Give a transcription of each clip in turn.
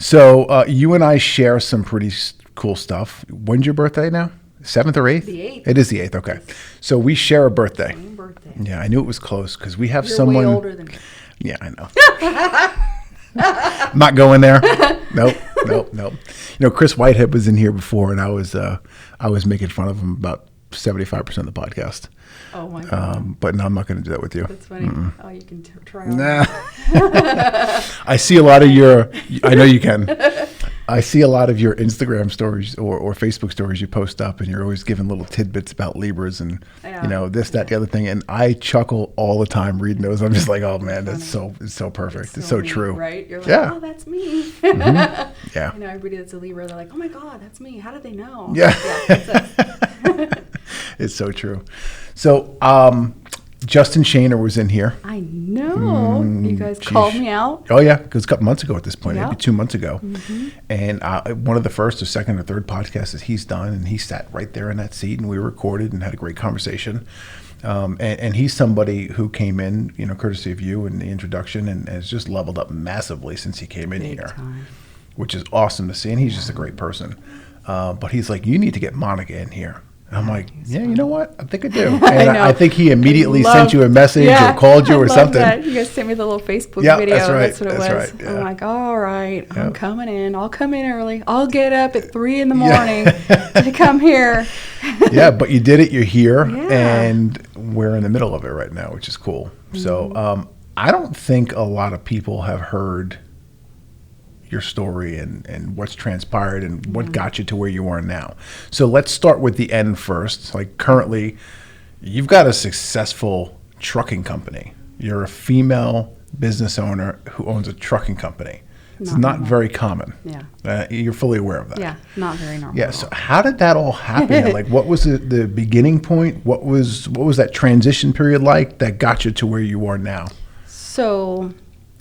So you and I share some pretty cool stuff. When's your birthday now? 7th or 8th? The 8th. It is the 8th, okay. So we share a birthday. Same birthday. Yeah, I knew it was close because we have You're someone. way older than me. Yeah, I know. Not going there. Nope. Chris Whitehead was in here before, and I was making fun of him about 75% of the podcast. Oh my God. But no, I'm not going to do that with you. That's funny. Mm-mm. Oh, you can try on. Nah. I see a lot of your. I know you can. I see a lot of your Instagram stories or Facebook stories you post up, and you're always giving little tidbits about Libras and this, that, the other thing. And I chuckle all the time reading those. I'm just like, oh man, it's so perfect. It's so me, true. Right? You're like, yeah. Oh, that's me. Mm-hmm. Yeah. Everybody that's a Libra, they're like, oh my God, that's me. How did they know? Yeah. It's it's so true. So Justin Shaner was in here. I know. You guys called me out. Oh, yeah, because a couple months ago at this point, Yep. maybe 2 months ago. Mm-hmm. And one of the first or second or third podcasts that he's done, and he sat right there in that seat, and we recorded and had a great conversation. And he's somebody who came in, courtesy of you and the introduction, and has just leveled up massively since he came in Big here, time. which is awesome to see. And he's just a great person. But he's like, you need to get Monica in here. And I'm like, yeah, you know what? I think I do. And I think he immediately sent you a message or called you or something. That. You guys sent me the little Facebook video. That's right. That's what it was. Right. Yeah. I'm like, all right, Yep. I'm coming in. I'll come in early. I'll get up at 3 a.m. to come here. Yeah, but you did it. You're here. Yeah. And we're in the middle of it right now, which is cool. Mm-hmm. So I don't think a lot of people have heard your story and what's transpired and what got you to where you are now. So let's start with the end first. Like currently, you've got a successful trucking company. You're a female business owner who owns a trucking company. It's not very common. Yeah. You're fully aware of that. Yeah, not very normal. Yeah. So how did that all happen? Like, what was the beginning point? What was that transition period like that got you to where you are now? So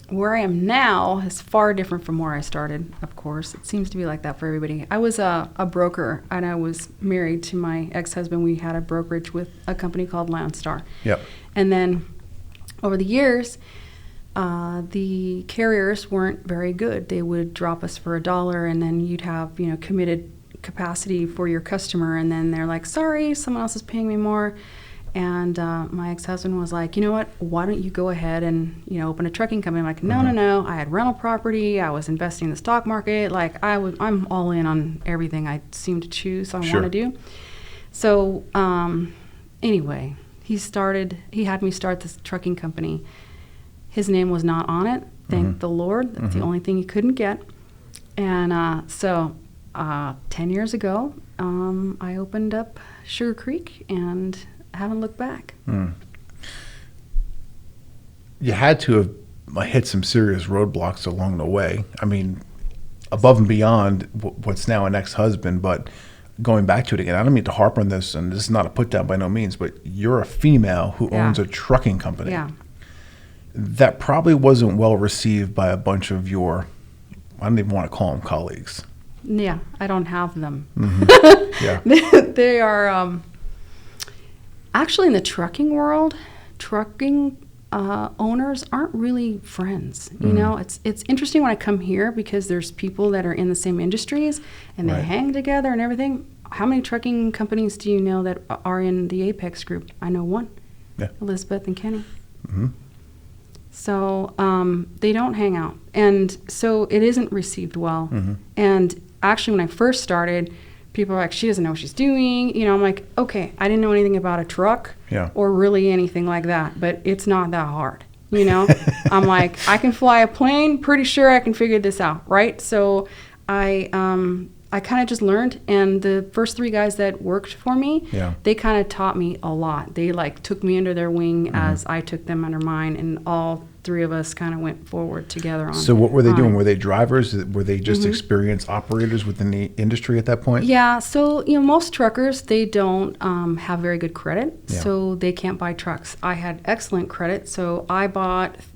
where I am now is far different from where I started, of course. It seems to be like that for everybody. I was a broker, and I was married to my ex-husband. We had a brokerage with a company called Landstar. Yep. And then over the years, the carriers weren't very good. They would drop us for $1, and then you'd have, committed capacity for your customer, and then they're like, sorry, someone else is paying me more. And my ex-husband was like, you know what, why don't you go ahead and, open a trucking company? I'm like, no. I had rental property. I was investing in the stock market. Like, I'm all in on everything I seem to choose I want to do. So anyway, he had me start this trucking company. His name was not on it. Thank the Lord. That's the only thing he couldn't get. And so 10 years ago, I opened up Sugar Creek and haven't looked back. You had to have hit some serious roadblocks along the way. I mean, above and beyond what's now an ex-husband, but going back to it again, I don't mean to harp on this, and this is not a put down by no means, but you're a female who owns a trucking company. Yeah. That probably wasn't well received by a bunch of your, I don't even want to call them colleagues. Yeah, I don't have them. Yeah. They are... Actually, in the trucking world, trucking owners aren't really friends. It's interesting when I come here because there's people that are in the same industries and they hang together and everything. How many trucking companies do you know that are in the Apex group? I know one. Yeah. Elizabeth and Kenny. Mm-hmm. So they don't hang out. And so it isn't received well. Mm-hmm. And actually, when I first started, people are like, she doesn't know what she's doing. I'm like, okay, I didn't know anything about a truck or really anything like that, but it's not that hard. I'm like, I can fly a plane, pretty sure I can figure this out, right? So I kind of just learned, and the first 3 guys that worked for me, they kind of taught me a lot. They took me under their wing as I took them under mine, and all 3 of us kind of went forward together on. So what were they doing? Were they drivers? Were they just experienced operators within the industry at that point? Yeah. So most truckers, they don't have very good credit, so they can't buy trucks. I had excellent credit, so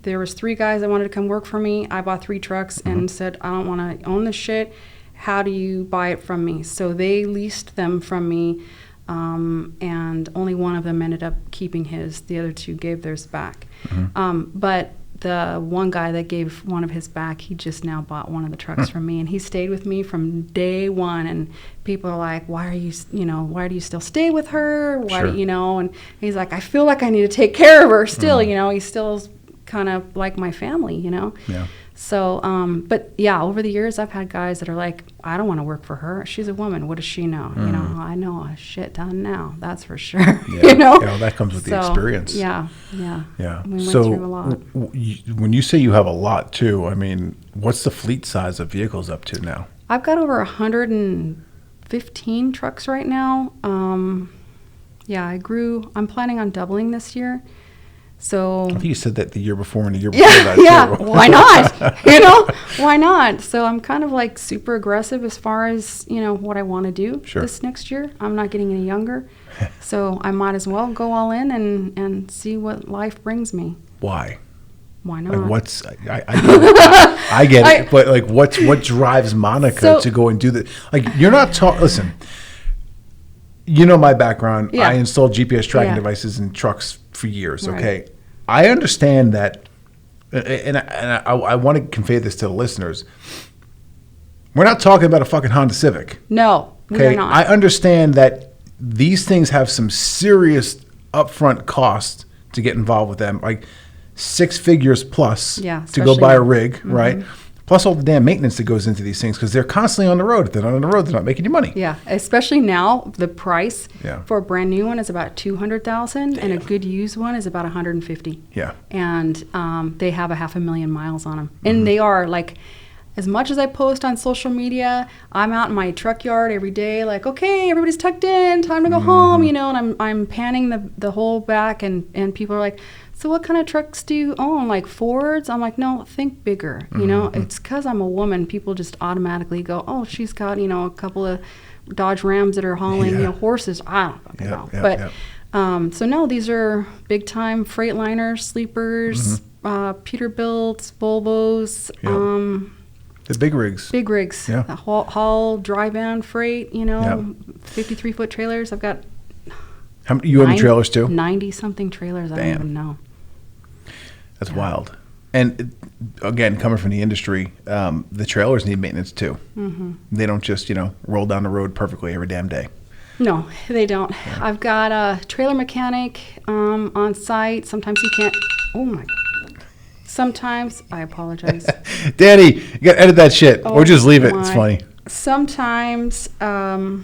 there was 3 guys that wanted to come work for me. I bought 3 trucks and said, I don't want to own this shit. How do you buy it from me? So they leased them from me, and only one of them ended up keeping his. The other 2 gave theirs back. But the one guy that gave one of his back, he just now bought one of the trucks from me, and he stayed with me from day one. And people are like, why do you still stay with her? Why, Sure. And he's like, I feel like I need to take care of her still, he still kind of like my family, Yeah. So, but yeah, over the years, I've had guys that are like, I don't want to work for her. She's a woman. What does she know? I know a shit ton now. That's for sure. Yeah. That comes with the experience. Yeah. Yeah. We went So through a lot. when you say you have a lot too, I mean, what's the fleet size of vehicles up to now? I've got over 115 trucks right now. I'm planning on doubling this year. So I think you said that the year before and the year before that too. Why not? Why not? So I'm kind of like super aggressive as far as, what I want to do this next year. I'm not getting any younger. So I might as well go all in and see what life brings me. Why? Why not? Like I get it, but like what drives Monica to go and do that? Like you're not listen, my background. Yeah. I installed GPS tracking devices in trucks for years. Okay. I understand that, and I want to convey this to the listeners. We're not talking about a fucking Honda Civic. No, we're not. I understand that these things have some serious upfront cost to get involved with them, like 6 figures plus to go buy a rig, right? Plus all the damn maintenance that goes into these things because they're constantly on the road. If they're not on the road, they're not making you money. Yeah, especially now, the price for a brand new one is about $200,000, and a good used one is about $150,000. Yeah, and they have 500,000 miles on them, and they are like. As much as I post on social media, I'm out in my truck yard every day, like, okay, everybody's tucked in, time to go home, and I'm panning the whole back, and people are like, so what kind of trucks do you own? Like Fords? I'm like, no, think bigger. It's because I'm a woman. People just automatically go, oh, she's got, a couple of Dodge Rams that are hauling, horses. I don't fucking know. But so no, these are big time Freightliners, sleepers, Peterbilts, Volvos. The big rigs. Big rigs. Yeah. Haul, dry van, freight, 53-foot trailers. I've got. How many, you own the trailers too? 90-something trailers. I don't even know. That's wild. And again, coming from the industry, the trailers need maintenance too. They don't just, roll down the road perfectly every damn day. No, they don't. Yeah. I've got a trailer mechanic on site. Sometimes he can't. Oh, my God. Sometimes, I apologize. Danny, you got to edit that shit or just leave it. It's funny. Sometimes I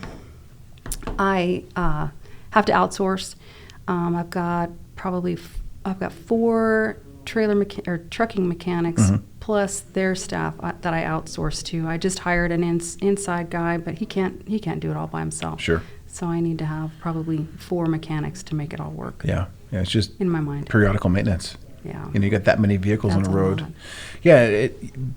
have to outsource. I've got 4 trucking mechanics plus their staff that I outsource to. I just hired an inside guy, but he can't do it all by himself. Sure. So I need to have probably 4 mechanics to make it all work. Yeah, it's just in my mind periodical maintenance. Yeah. You got that many vehicles on the road. Yeah,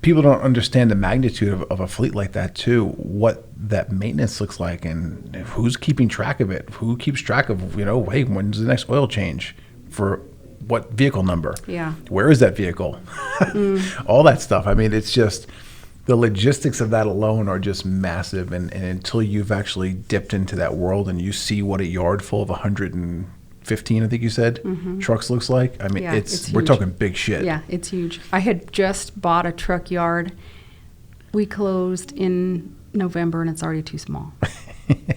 people don't understand the magnitude of a fleet like that too, what that maintenance looks like and who's keeping track of it, who keeps track of, hey, when's the next oil change for what vehicle number? Yeah. Where is that vehicle? All that stuff. I mean, it's just the logistics of that alone are just massive. And until you've actually dipped into that world and you see what a yard full of 115, I think you said, trucks looks like. I mean, we're talking big shit. Yeah, it's huge. I had just bought a truck yard. We closed in November, and it's already too small.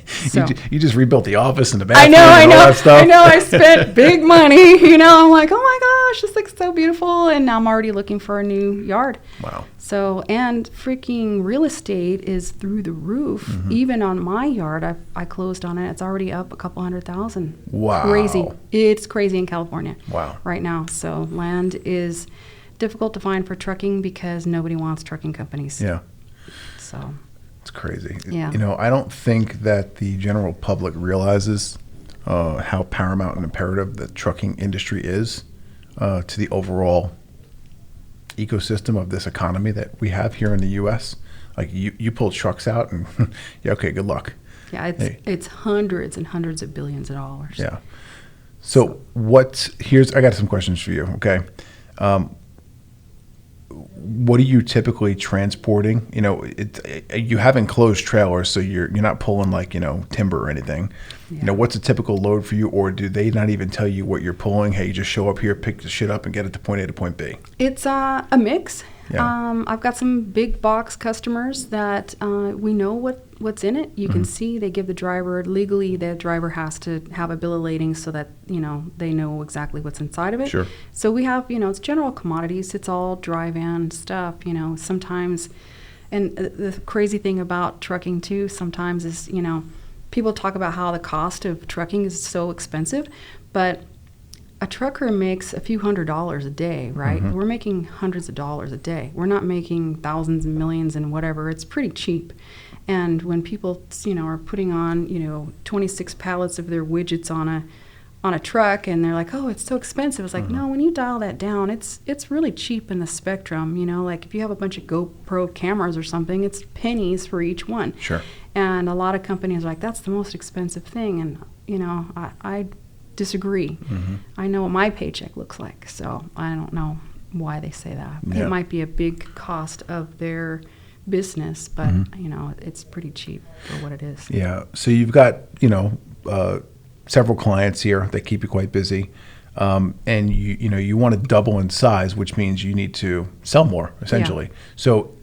So. You just rebuilt the office and the bathroom I know. All that stuff. I know. I spent big money. I'm like, oh my gosh, this looks so beautiful. And now I'm already looking for a new yard. Wow. So, and freaking real estate is through the roof. Even on my yard, I closed on it. It's already up a couple $100,000. Wow. Crazy. It's crazy in California. Wow. Right now. So land is difficult to find for trucking because nobody wants trucking companies. Yeah. So. It's crazy. Yeah. I don't think that the general public realizes how paramount and imperative the trucking industry is to the overall ecosystem of this economy that we have here in the U.S. Like you pull trucks out and yeah, okay, good luck. Yeah, it's hundreds and hundreds of billions of dollars. Yeah. So I got some questions for you. Okay. what are you typically transporting? You have enclosed trailers, so you're not pulling like, timber or anything. Yeah. What's a typical load for you, or do they not even tell you what you're pulling? Hey, you just show up here, pick the shit up, and get it to point A to point B. It's a mix. Yeah. I've got some big box customers that we know what's in it. You can see they give the driver, legally the driver has to have a bill of lading so that, they know exactly what's inside of it. Sure. So we have, it's general commodities. It's all dry van stuff, sometimes. And the crazy thing about trucking too sometimes is, people talk about how the cost of trucking is so expensive, but a trucker makes a few $100s a day, right? We're making hundreds of dollars a day. We're not making thousands and millions and whatever. It's pretty cheap. And when people, are putting on, 26 pallets of their widgets on a truck, and they're like, oh, it's so expensive. It's like, no, when you dial that down, it's really cheap in the spectrum. Like if you have a bunch of GoPro cameras or something, it's pennies for each one. Sure. And a lot of companies are like, that's the most expensive thing. And, I disagree. I know what my paycheck looks like, so I don't know why they say that. Yeah. It might be a big cost of their business, but it's pretty cheap for what it is. Yeah. So you've got several clients here that keep you quite busy, and you want to double in size, which means you need to sell more essentially. Yeah. So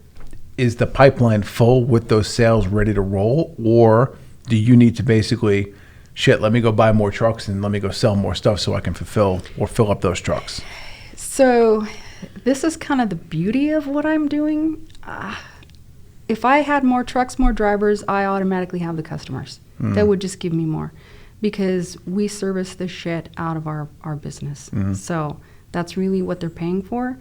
is the pipeline full with those sales ready to roll, or do you need to basically let me go buy more trucks and let me go sell more stuff so I can fulfill or fill up those trucks? So this is kind of the beauty of what I'm doing. If I had more trucks, more drivers, I automatically have the customers. That would just give me more, because we service the shit out of our business. So that's really what they're paying for.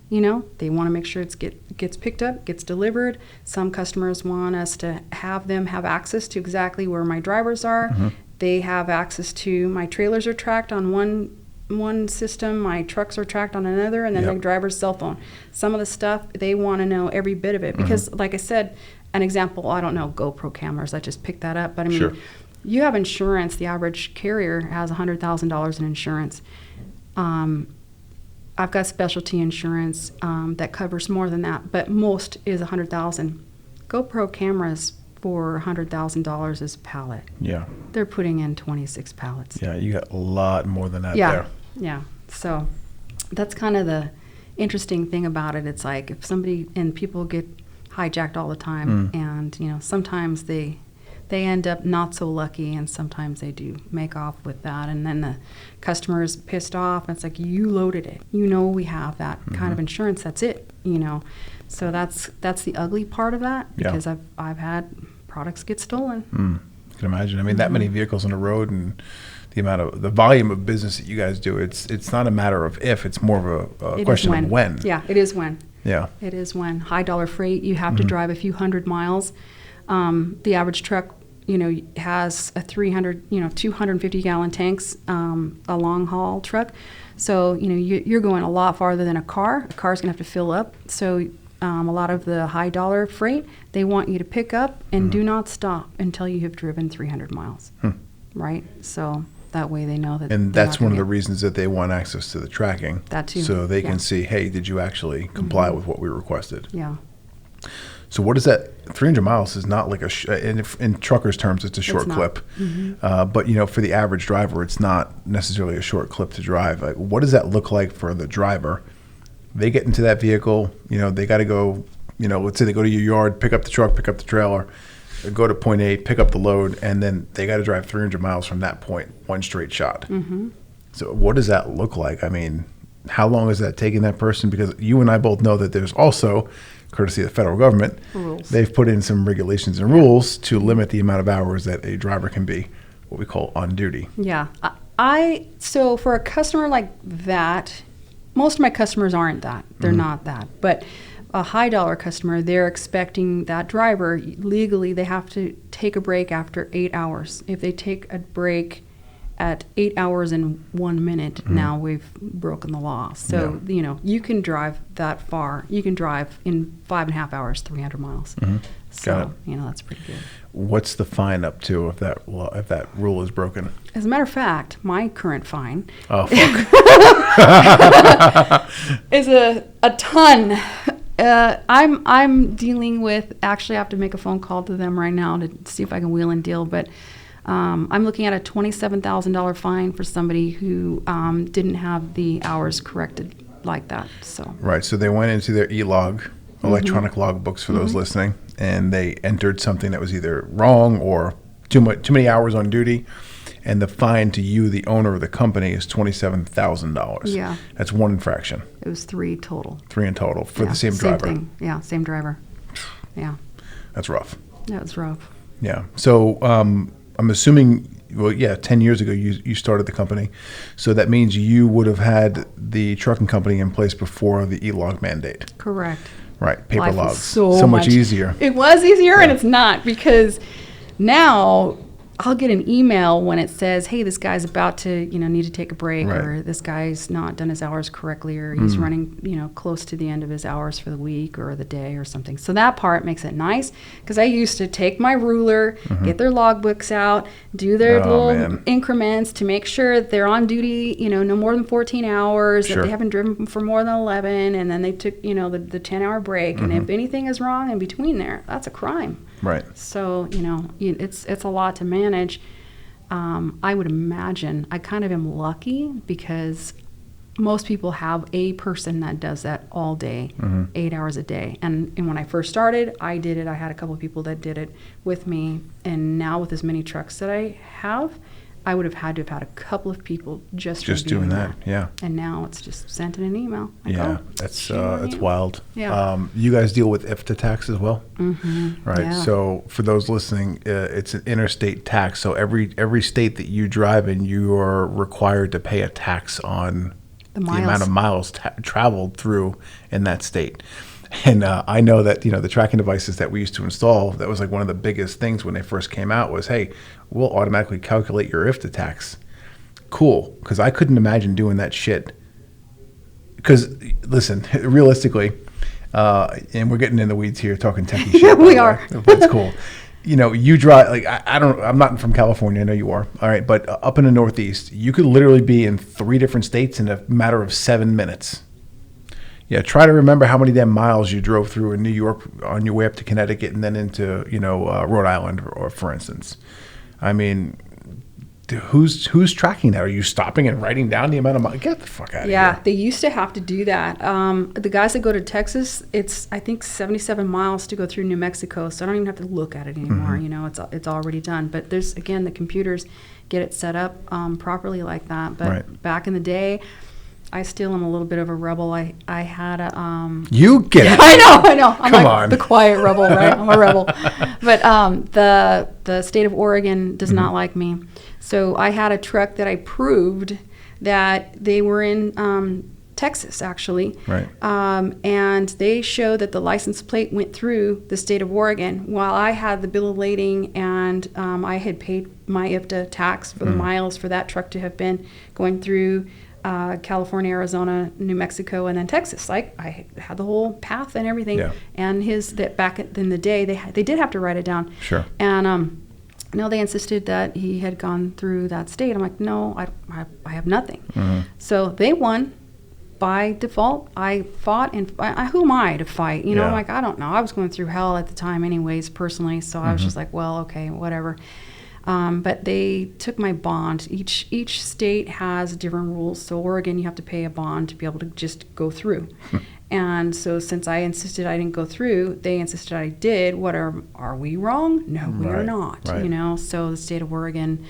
They want to make sure it gets picked up, gets delivered. Some customers want us to have them have access to exactly where my drivers are. They have access to, my trailers are tracked on one system, my trucks are tracked on another, and then the driver's cell phone. Some of the stuff, they want to know every bit of it. Because, like I said, an example, I don't know, GoPro cameras, I just picked that up. But I mean, Sure. You have insurance. The average carrier has $100,000 in insurance. I've got specialty insurance that covers more than that, but most is $100,000. GoPro cameras for $100,000 is a pallet. Yeah. They're putting in 26 pallets. Yeah, you got a lot more than that there. Yeah. So that's kind of the interesting thing about it. It's like if somebody, and people get hijacked all the time, and sometimes they end up not so lucky, and sometimes they do make off with that, and then the customer is pissed off, and it's like, you loaded it. We have that kind of insurance. That's it. So that's the ugly part of that, because I've had products get stolen. I can imagine. I mean, that many vehicles on the road, and the volume of business that you guys do, it's not a matter of if, it's more of a question of when. Yeah, it is when. Yeah. It is when. High dollar freight, you have to drive a few hundred miles. The average truck, has a 250 gallon tanks, a long haul truck. So, you're going a lot farther than a car. A car's gonna have to fill up. So, a lot of the high dollar freight, they want you to pick up and do not stop until you have driven 300 miles. Right? So that way they know that. And that's one of the reasons that they want access to the tracking. That too. So they can see, hey, did you actually comply with what we requested? Yeah. So what is that? 300 miles is not like in truckers' terms, it's a short clip. But, for the average driver, it's not necessarily a short clip to drive. Like, what does that look like for the driver? They get into that vehicle, they got to go, let's say they go to your yard, pick up the truck, pick up the trailer, go to point A, pick up the load, and then they got to drive 300 miles from that point, one straight shot. So what does that look like? I mean, how long is that taking that person? Because you and I both know that there's also, courtesy of the federal government, rules. They've put in some regulations and rules to limit the amount of hours that a driver can be what we call on duty. Yeah. So for a customer like that, most of my customers aren't that. They're not that. But a high dollar customer, they're expecting that driver, legally, they have to take a break after 8 hours. If they take a break at 8 hours and 1 minute, now we've broken the law. So, you can drive that far. You can drive in 5.5 hours, 300 miles. So, that's pretty good. What's the fine up to if that rule is broken? As a matter of fact, my current fine is a ton. I'm dealing with, actually I have to make a phone call to them right now to see if I can wheel and deal, but I'm looking at a $27,000 fine for somebody who didn't have the hours corrected like that. So Right, so they went into their e-log, electronic log books for those listening, and they entered something that was either wrong or too many hours on duty, and the fine to you, the owner of the company, is $27,000. Yeah. That's one infraction. It was 3 total. 3 in total for the same driver. Thing. Yeah, same driver. Yeah. That's rough. Yeah, it's rough. Yeah. So I'm assuming, 10 years ago you started the company. So that means you would have had the trucking company in place before the e-log mandate. Correct. Right. Paper Life was logs. so much easier. It was easier, and it's not, because now I'll get an email when it says, hey, this guy's about to, need to take a break, or this guy's not done his hours correctly, or he's running, close to the end of his hours for the week or the day or something. So that part makes it nice, because I used to take my ruler, get their logbooks out, do their little increments to make sure that they're on duty, no more than 14 hours, that they haven't driven for more than 11, and then they took, the 10-hour break. And if anything is wrong in between there, that's a crime. Right. So, it's a lot to manage. I would imagine I kind of am lucky, because most people have a person that does that all day, 8 hours a day. And when I first started, I did it. I had a couple of people that did it with me. And now with as many trucks that I have, I would have had to have had a couple of people just doing that. Yeah. And now it's just sent in an email. That's wild. Yeah. You guys deal with IFTA tax as well, right? Yeah. So for those listening, it's an interstate tax. So every state that you drive in, you are required to pay a tax on the amount of miles traveled through in that state. And I know that, the tracking devices that we used to install, that was like one of the biggest things when they first came out was, hey, we'll automatically calculate your IFTA tax. Cool, because I couldn't imagine doing that shit. Because, listen, realistically, and we're getting in the weeds here talking techie shit. We are. But it's cool. You drive, like, I'm not from California, I know you are, all right, but up in the Northeast, you could literally be in 3 different states in a matter of 7 minutes. Yeah, try to remember how many damn miles you drove through in New York on your way up to Connecticut and then into, Rhode Island, or for instance. I mean, who's tracking that? Are you stopping and writing down the amount of miles? Get the fuck out of here. Yeah, they used to have to do that. The guys that go to Texas, it's, I think, 77 miles to go through New Mexico, so I don't even have to look at it anymore. It's already done. But there's, again, the computers get it set up properly like that. But back in the day, I still am a little bit of a rebel. I had a You get it. I know. I'm Come like on. the quiet rebel, right? I'm a rebel. But the state of Oregon does not like me. So I had a truck that I proved that they were in Texas, actually. Right. And they showed that the license plate went through the state of Oregon, while I had the bill of lading, and I had paid my IFTA tax for the miles for that truck to have been going through California, Arizona, New Mexico, and then Texas. Like, I had the whole path and everything. Yeah. And back in the day, they did have to write it down. Sure. And no, they insisted that he had gone through that state. I'm like, no, I have nothing. So they won by default. I fought, and who am I to fight? I'm like, I don't know. I was going through hell at the time anyways, personally. So I was just like, well, okay, whatever. But they took my bond. Each state has different rules. So Oregon, you have to pay a bond to be able to just go through. And so since I insisted I didn't go through, they insisted I did. What are we wrong? No, we are not. Right. So the state of Oregon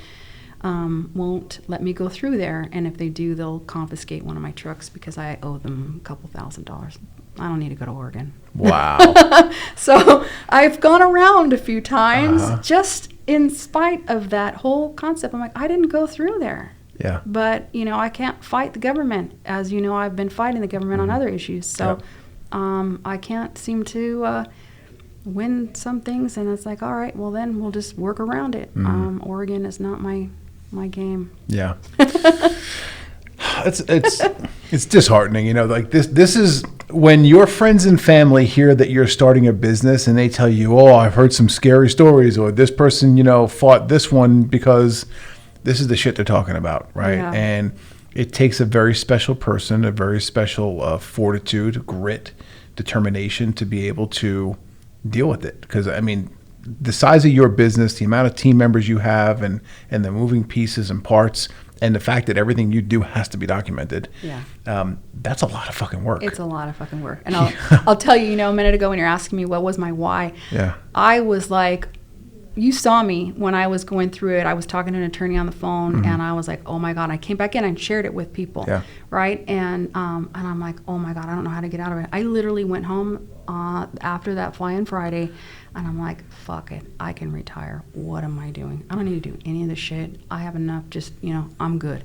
won't let me go through there. And if they do, they'll confiscate one of my trucks because I owe them a couple $1,000s. I don't need to go to Oregon. Wow. So I've gone around a few times just in spite of that whole concept. I'm like, I didn't go through there. Yeah. But, I can't fight the government. As you know, I've been fighting the government on other issues. So I can't seem to win some things. And it's like, all right, well, then we'll just work around it. Oregon is not my my game. Yeah. It's disheartening, you know, like this is when your friends and family hear that you're starting a business and they tell you, oh, I've heard some scary stories, or this person, you know, fought this one, because this is the shit they're talking about, right? Yeah. And it takes a very special person, a very special fortitude, grit, determination to be able to deal with it. Because, I mean, the size of your business, the amount of team members you have, and the moving pieces and parts, and the fact that everything you do has to be documented. Yeah. That's a lot of fucking work. It's a lot of fucking work. And I'll tell you, you know, a minute ago when you're asking me what was my why, Yeah. I was like, you saw me when I was going through it. I was talking to an attorney on the phone, and I was like, oh my God. I came back in and shared it with people. Yeah. Right. And I'm like, oh my God, I don't know how to get out of it. I literally went home after that fly-in Friday, and I'm like, fuck it. I can retire. What am I doing? I don't need to do any of this shit. I have enough. Just, you know, I'm good.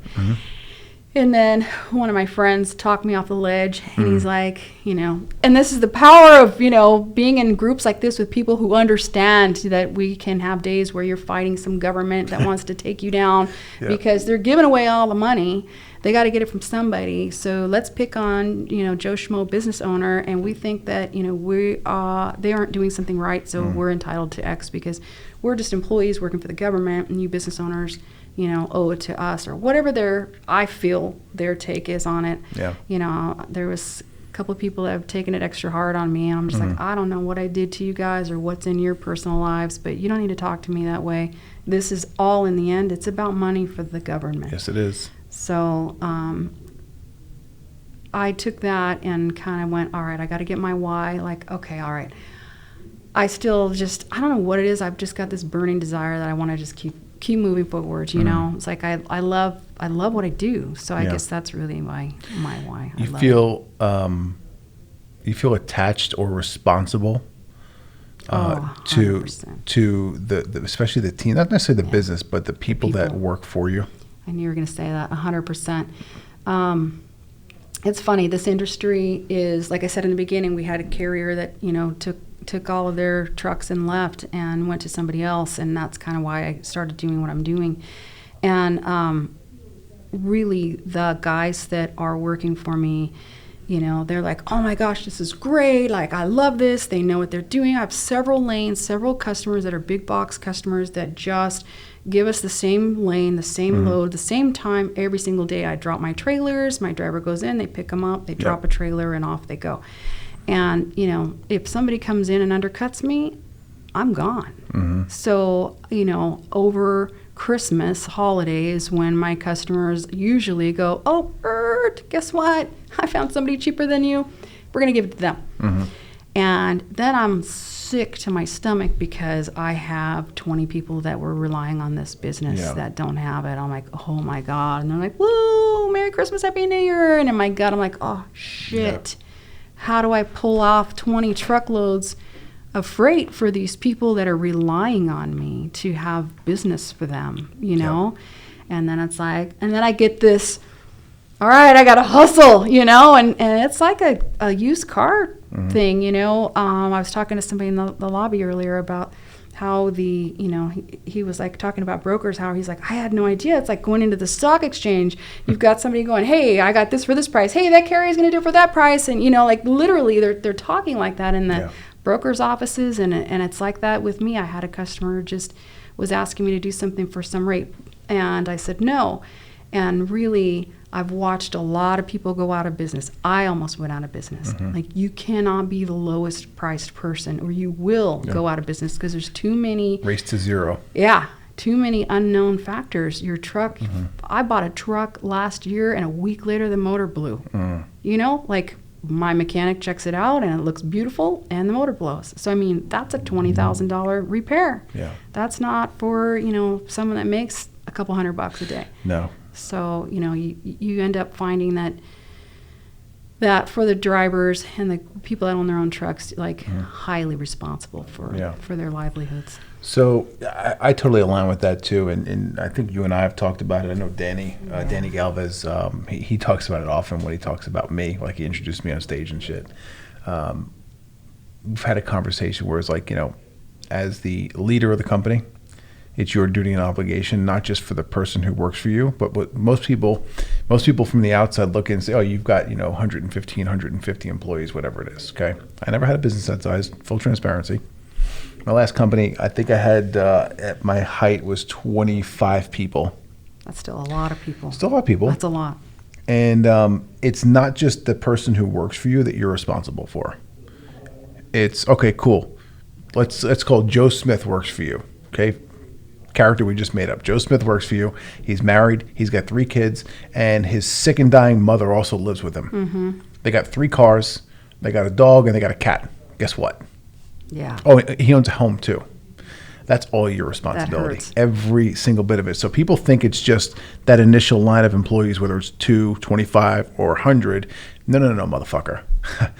And then one of my friends talked me off the ledge, and he's like, you know, and this is the power of, you know, being in groups like this with people who understand that we can have days where you're fighting some government that wants to take you down because they're giving away all the money. They got to get it from somebody. So let's pick on, you know, Joe Schmo business owner, and we think that, you know, they aren't doing something right, so we're entitled to X because we're just employees working for the government, and you business owners, you know, owe it to us, or whatever I feel their take is on it. Yeah. You know, there was a couple of people that have taken it extra hard on me, and I'm just like, I don't know what I did to you guys or what's in your personal lives, but you don't need to talk to me that way. This is all, in the end, it's about money for the government. Yes, it is. So I took that and kind of went, all right, I got to get my why. Like, okay, all right. I still just, I don't know what it is. I've just got this burning desire that I want to just keep moving forward, you know. It's like I love what I do. So I guess that's really my why. You feel attached or responsible to 100%. the especially the team, not necessarily the business, but the people that work for you. I knew you were going to say that, 100%. It's funny, this industry is, like I said in the beginning, we had a carrier that, you know, took all of their trucks and left and went to somebody else, and that's kind of why I started doing what I'm doing. And really, the guys that are working for me, you know, they're like, oh my gosh, this is great. Like, I love this. They know what they're doing. I have several lanes, several customers that are big box customers that just give us the same lane, the same load, the same time every single day. I drop my trailers, my driver goes in, they pick them up, they drop a trailer, and off they go. And, you know, if somebody comes in and undercuts me, I'm gone. So, you know, over Christmas holidays, when my customers usually go, oh, Bert, guess what? I found somebody cheaper than you. We're going to give it to them. And then I'm sick to my stomach because I have 20 people that were relying on this business that don't have it. I'm like, oh my God. And they're like, woo, Merry Christmas, Happy New Year. And in my gut, I'm like, oh shit. How do I pull off 20 truckloads of freight for these people that are relying on me to have business for them, you know? And then it's like, and then I get this, all right, I got to hustle, you know? And it's like a used car thing, you know? I was talking to somebody in the lobby earlier about how you know, he was like talking about brokers, how he's like, I had no idea. It's like going into the stock exchange. You've got somebody going, hey, I got this for this price. Hey, that carrier's going to do it for that price. And, you know, like literally they're talking like that in the brokers' offices. And it's like that with me. I had a customer just was asking me to do something for some rate. And I said no. And really, I've watched a lot of people go out of business. I almost went out of business. Like, you cannot be the lowest priced person or you will go out of business because there's too many. Race to zero. Yeah. Too many unknown factors. Your truck, I bought a truck last year and a week later the motor blew. You know, like my mechanic checks it out and it looks beautiful and the motor blows. So, I mean, that's a $20,000 repair. Yeah. That's not for, you know, someone that makes a couple $100 a day. No. So, you know, you end up finding that for the drivers and the people that own their own trucks, like highly responsible for their livelihoods. So I totally align with that too, and I think you and I have talked about it. I know Danny Galvez, he talks about it often when he talks about me, like he introduced me on stage and shit. We've had a conversation where it's like, you know, as the leader of the company, It's your duty and obligation, not just for the person who works for you, but what most people from the outside look and say, oh, you've got, 150 employees, whatever it is. Okay. I never had a business that size, full transparency. My last company, I think I had, at my height was 25 people. That's still a lot of people. Still a lot of people. That's a lot. And it's not just the person who works for you that you're responsible for. It's, okay, cool. Let's call Joe Smith works for you. Okay. Character we just made up. Joe Smith works for you. He's married. He's got 3 kids, and his sick and dying mother also lives with him. Mm-hmm. They got 3 cars. They got a dog, and they got a cat. Guess what? Yeah. Oh, he owns a home too. That's all your responsibility. That hurts. Every single bit of it. So people think it's just that initial line of employees, whether it's 2, 25, or 100. No, motherfucker.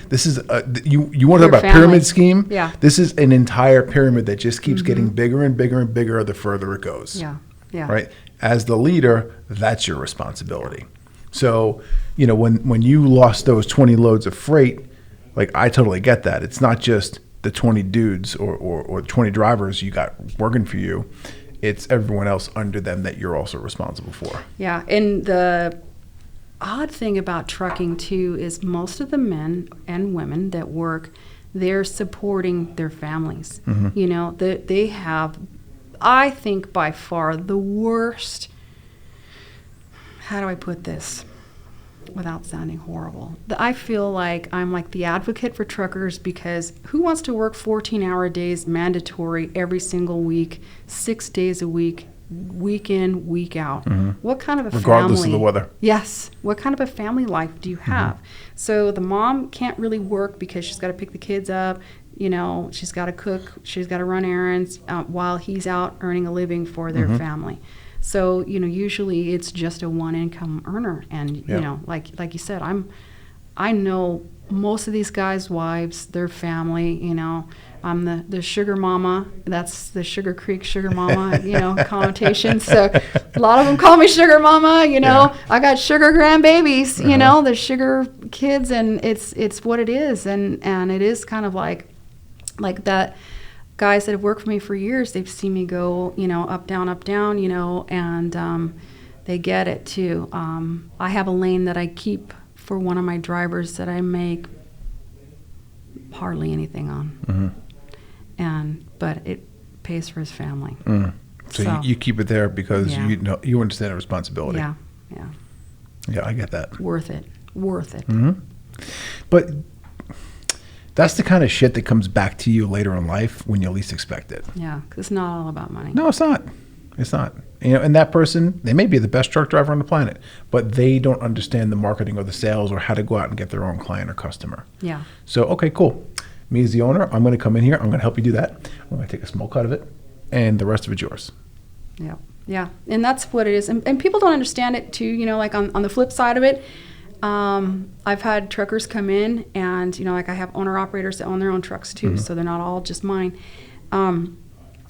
This is you want to talk about pyramid scheme? Yeah. This is an entire pyramid that just keeps getting bigger and bigger and bigger the further it goes. Yeah. Yeah. Right? As the leader, that's your responsibility. So, when you lost those 20 loads of freight, like, I totally get that. It's not just the 20 dudes or 20 drivers you got working for you. It's everyone else under them that you're also responsible for. Yeah. And the odd thing about trucking too is most of the men and women that work, they're supporting their families. Mm-hmm. They have, I think, by far the worst, how do I put this without sounding horrible? I feel like I'm like the advocate for truckers, because who wants to work 14-hour days mandatory every single week, 6 days a week, week in, week out? What kind of a Regardless family? of the weather. Yes. What kind of a family life do you have? So the mom can't really work because she's got to pick the kids up. She's got to cook. She's got to run errands while he's out earning a living for their family. So, usually it's just a one income earner. And, like you said, I know most of these guys' wives, their family, I'm the sugar mama. That's the Sugar Creek sugar mama, connotation. So a lot of them call me sugar mama, I got sugar grandbabies, the sugar kids, and it's what it is. And it is kind of like that. Guys that have worked for me for years, they've seen me go, up, down, and they get it too. I have a lane that I keep for one of my drivers that I make hardly anything on. But it pays for his family. So you keep it there because you understand the responsibility. Yeah. Yeah, I get that. Worth it. But that's the kind of shit that comes back to you later in life when you least expect it. Yeah, because it's not all about money. No, it's not. It's not. And that person, they may be the best truck driver on the planet, but they don't understand the marketing or the sales or how to go out and get their own client or customer. Yeah. So, okay, cool. Me as the owner, I'm going to come in here. I'm going to help you do that. I'm going to take a small cut of it, and the rest of it's yours. Yeah. Yeah. And that's what it is. And people don't understand it too, like on the flip side of it. I've had truckers come in and, I have owner operators that own their own trucks too, so they're not all just mine. And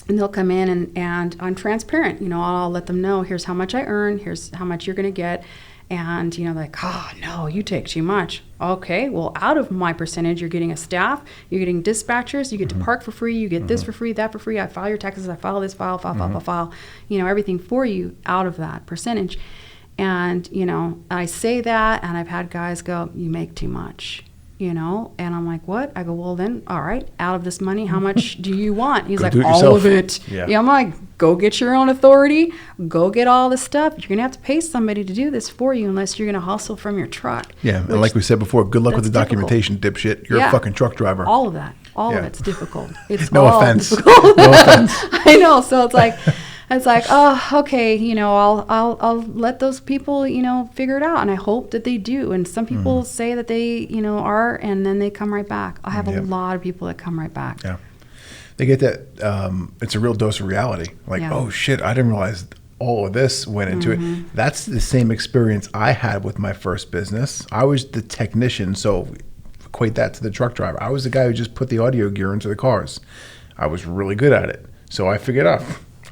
they'll come in and I'm transparent. I'll let them know, here's how much I earn, here's how much you're going to get. And, like, oh, no, you take too much. Okay, well, out of my percentage, you're getting a staff, you're getting dispatchers, you get to park for free, you get this for free, that for free, I file your taxes, I file this, file, everything for you out of that percentage. And, I say that, and I've had guys go, you make too much, and I'm like, what? I go, well, then, all right, out of this money, how much do you want? He's like, all of it. Yeah, I'm like, go get your own authority, go get all the stuff. You're going to have to pay somebody to do this for you unless you're going to hustle from your truck. Yeah, and like we said before, good luck with the documentation, dipshit. You're a fucking truck driver. All of that. All of it's difficult. It's no all offense. Difficult. No offense. I know, so it's like, oh, okay, I'll let those people, figure it out, and I hope that they do. And some people say that they, are, and then they come right back. I have a lot of people that come right back. Yeah, they get that. It's a real dose of reality. Like, oh shit, I didn't realize all of this went into it. That's the same experience I had with my first business. I was the technician, so equate that to the truck driver. I was the guy who just put the audio gear into the cars. I was really good at it, so I figured out.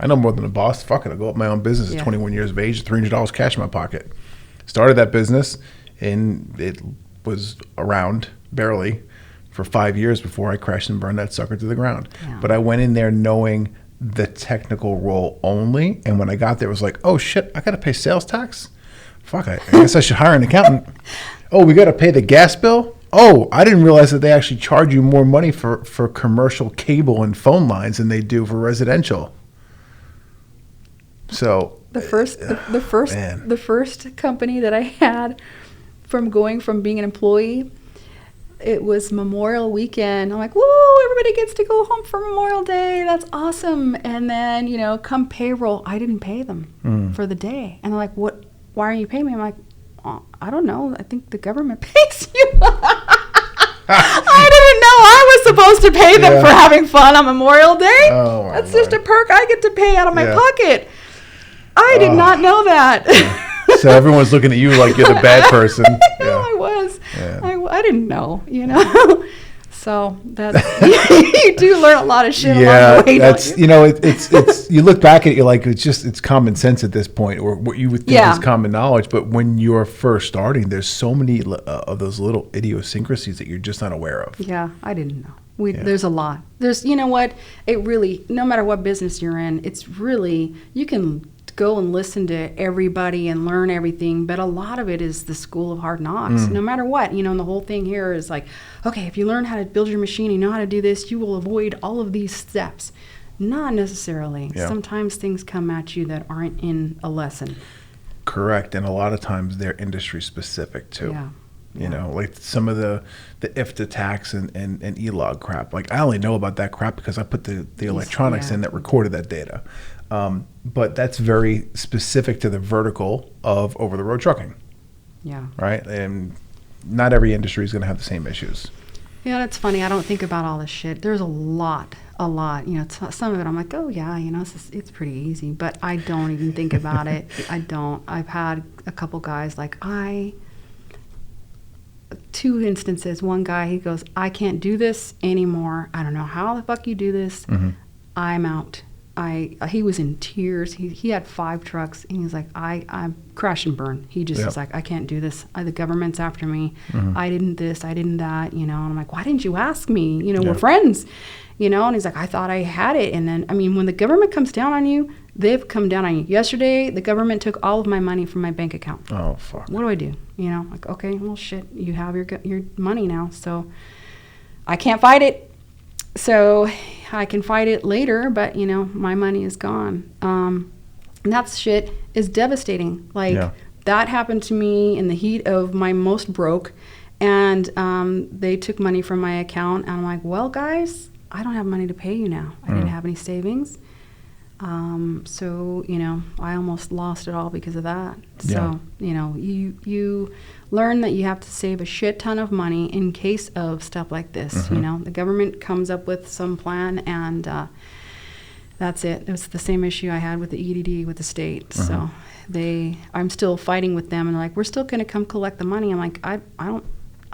I know more than a boss. Fuck it, I'll go up my own business at 21 years of age, $300 cash in my pocket. Started that business, and it was around barely for 5 years before I crashed and burned that sucker to the ground. Yeah. But I went in there knowing the technical role only. And when I got there, it was like, oh shit, I got to pay sales tax? Fuck, I guess I should hire an accountant. Oh, we got to pay the gas bill? Oh, I didn't realize that they actually charge you more money for commercial cable and phone lines than they do for residential. So the first company that I had from being an employee, it was Memorial Weekend. I'm like, woo, everybody gets to go home for Memorial Day. That's awesome. And then, come payroll, I didn't pay them for the day. And they're like, what? Why aren't you paying me? I'm like, oh, I don't know. I think the government pays you. I didn't know I was supposed to pay them for having fun on Memorial Day. Oh, that's just a perk I get to pay out of my pocket. I did not know that. So everyone's looking at you like you're the bad person. I was. Yeah. I didn't know, So you do learn a lot of shit along the way. That's it's you look back at it, you're like it's common sense at this point, or what you would think is common knowledge. But when you're first starting, there's so many of those little idiosyncrasies that you're just not aware of. Yeah, I didn't know. There's a lot. There's it really, no matter what business you're in, it's really, you can go and listen to everybody and learn everything, but a lot of it is the school of hard knocks. No matter what, and the whole thing here is like, okay, if you learn how to build your machine, you know how to do this, you will avoid all of these steps. Not necessarily. Yeah. Sometimes things come at you that aren't in a lesson. Correct, and a lot of times they're industry specific too. Yeah. Like some of the IFTA tax and e-log crap. Like I only know about that crap because I put the electronics in that recorded that data. But that's very specific to the vertical of over-the-road trucking. Yeah. Right? And not every industry is going to have the same issues. Yeah, that's funny. I don't think about all this shit. There's a lot. Some of it I'm like, oh, yeah, it's pretty easy. But I don't even think about it. I don't. I've had a couple guys two instances. One guy, he goes, I can't do this anymore. I don't know how the fuck you do this. Mm-hmm. I'm out. He was in tears. He had 5 trucks, and he was like, I crash and burn. He just was like, I can't do this. The government's after me. Mm-hmm. I didn't this. I didn't that. And I'm like, why didn't you ask me? We're friends. And he's like, I thought I had it. And then, when the government comes down on you, they've come down on you. Yesterday, the government took all of my money from my bank account. Oh, fuck. What do I do? Like, okay, well, shit, you have your money now. So I can't fight it. So I can fight it later, but, my money is gone. And that shit is devastating. That happened to me in the heat of my most broke, and they took money from my account, and I'm like, well, guys, I don't have money to pay you now. I didn't have any savings. So, I almost lost it all because of that. So, you learn that you have to save a shit ton of money in case of stuff like this. Mm-hmm. The government comes up with some plan, and that's it. It was the same issue I had with the EDD with the state. Mm-hmm. So I'm still fighting with them, and they're like, we're still going to come collect the money. I'm like, I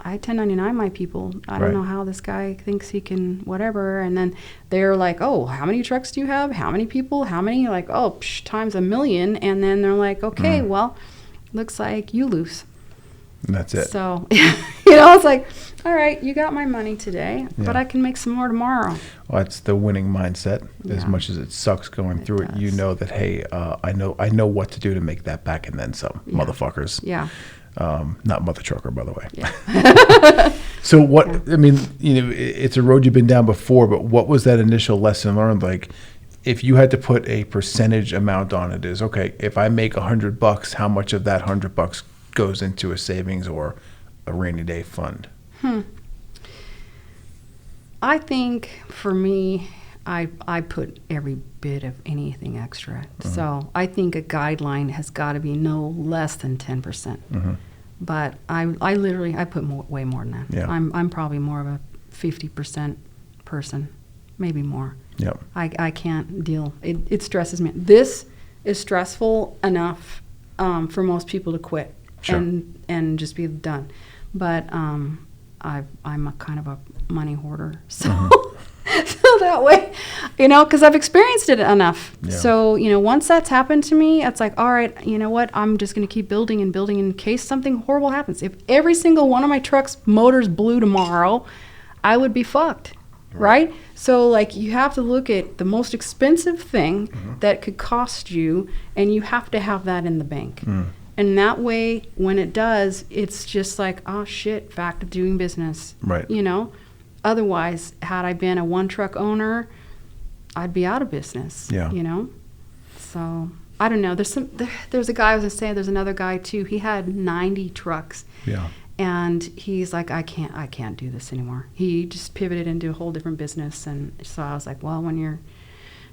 1099 my people. I don't know how this guy thinks he can whatever. And then they're like, oh, how many trucks do you have? How many people? How many? Like, oh, times 1,000,000. And then they're like, okay, well, looks like you lose. And that's it. So, it's like, all right, you got my money today, but I can make some more tomorrow. Well, it's the winning mindset. As much as it sucks going through it, you know that, hey, I know what to do to make that back and then some, motherfuckers. Yeah. Not mother trucker, by the way. Yeah. So what, it's a road you've been down before, but what was that initial lesson learned? Like, if you had to put a percentage amount on it, is, okay, if I make $100, how much of that $100 goes into a savings or a rainy day fund? I think for me, I put every bit of anything extra. Mm-hmm. So I think a guideline has got to be no less than 10%. Mm-hmm. But I literally put way more than that. Yeah. I'm probably more of a 50% person, maybe more. Yep. I can't deal. It stresses me. This is stressful enough for most people to quit and just be done. But I'm a kind of a money hoarder, so. Mm-hmm. So that way, because I've experienced it enough. Yeah. So, once that's happened to me, it's like, all right, you know what? I'm just going to keep building and building in case something horrible happens. If every single one of my truck's motors blew tomorrow, I would be fucked. right? So like you have to look at the most expensive thing that could cost you, and you have to have that in the bank. And that way, when it does, it's just like, oh shit, back to doing business. Right. You know? Otherwise, had I been a one truck owner, I'd be out of business. Yeah. You know? So I don't know. There's a guy, I was gonna say, there's another guy too. He had 90 trucks. Yeah. And he's like, I can't do this anymore. He just pivoted into a whole different business. And so I was like, well, when you're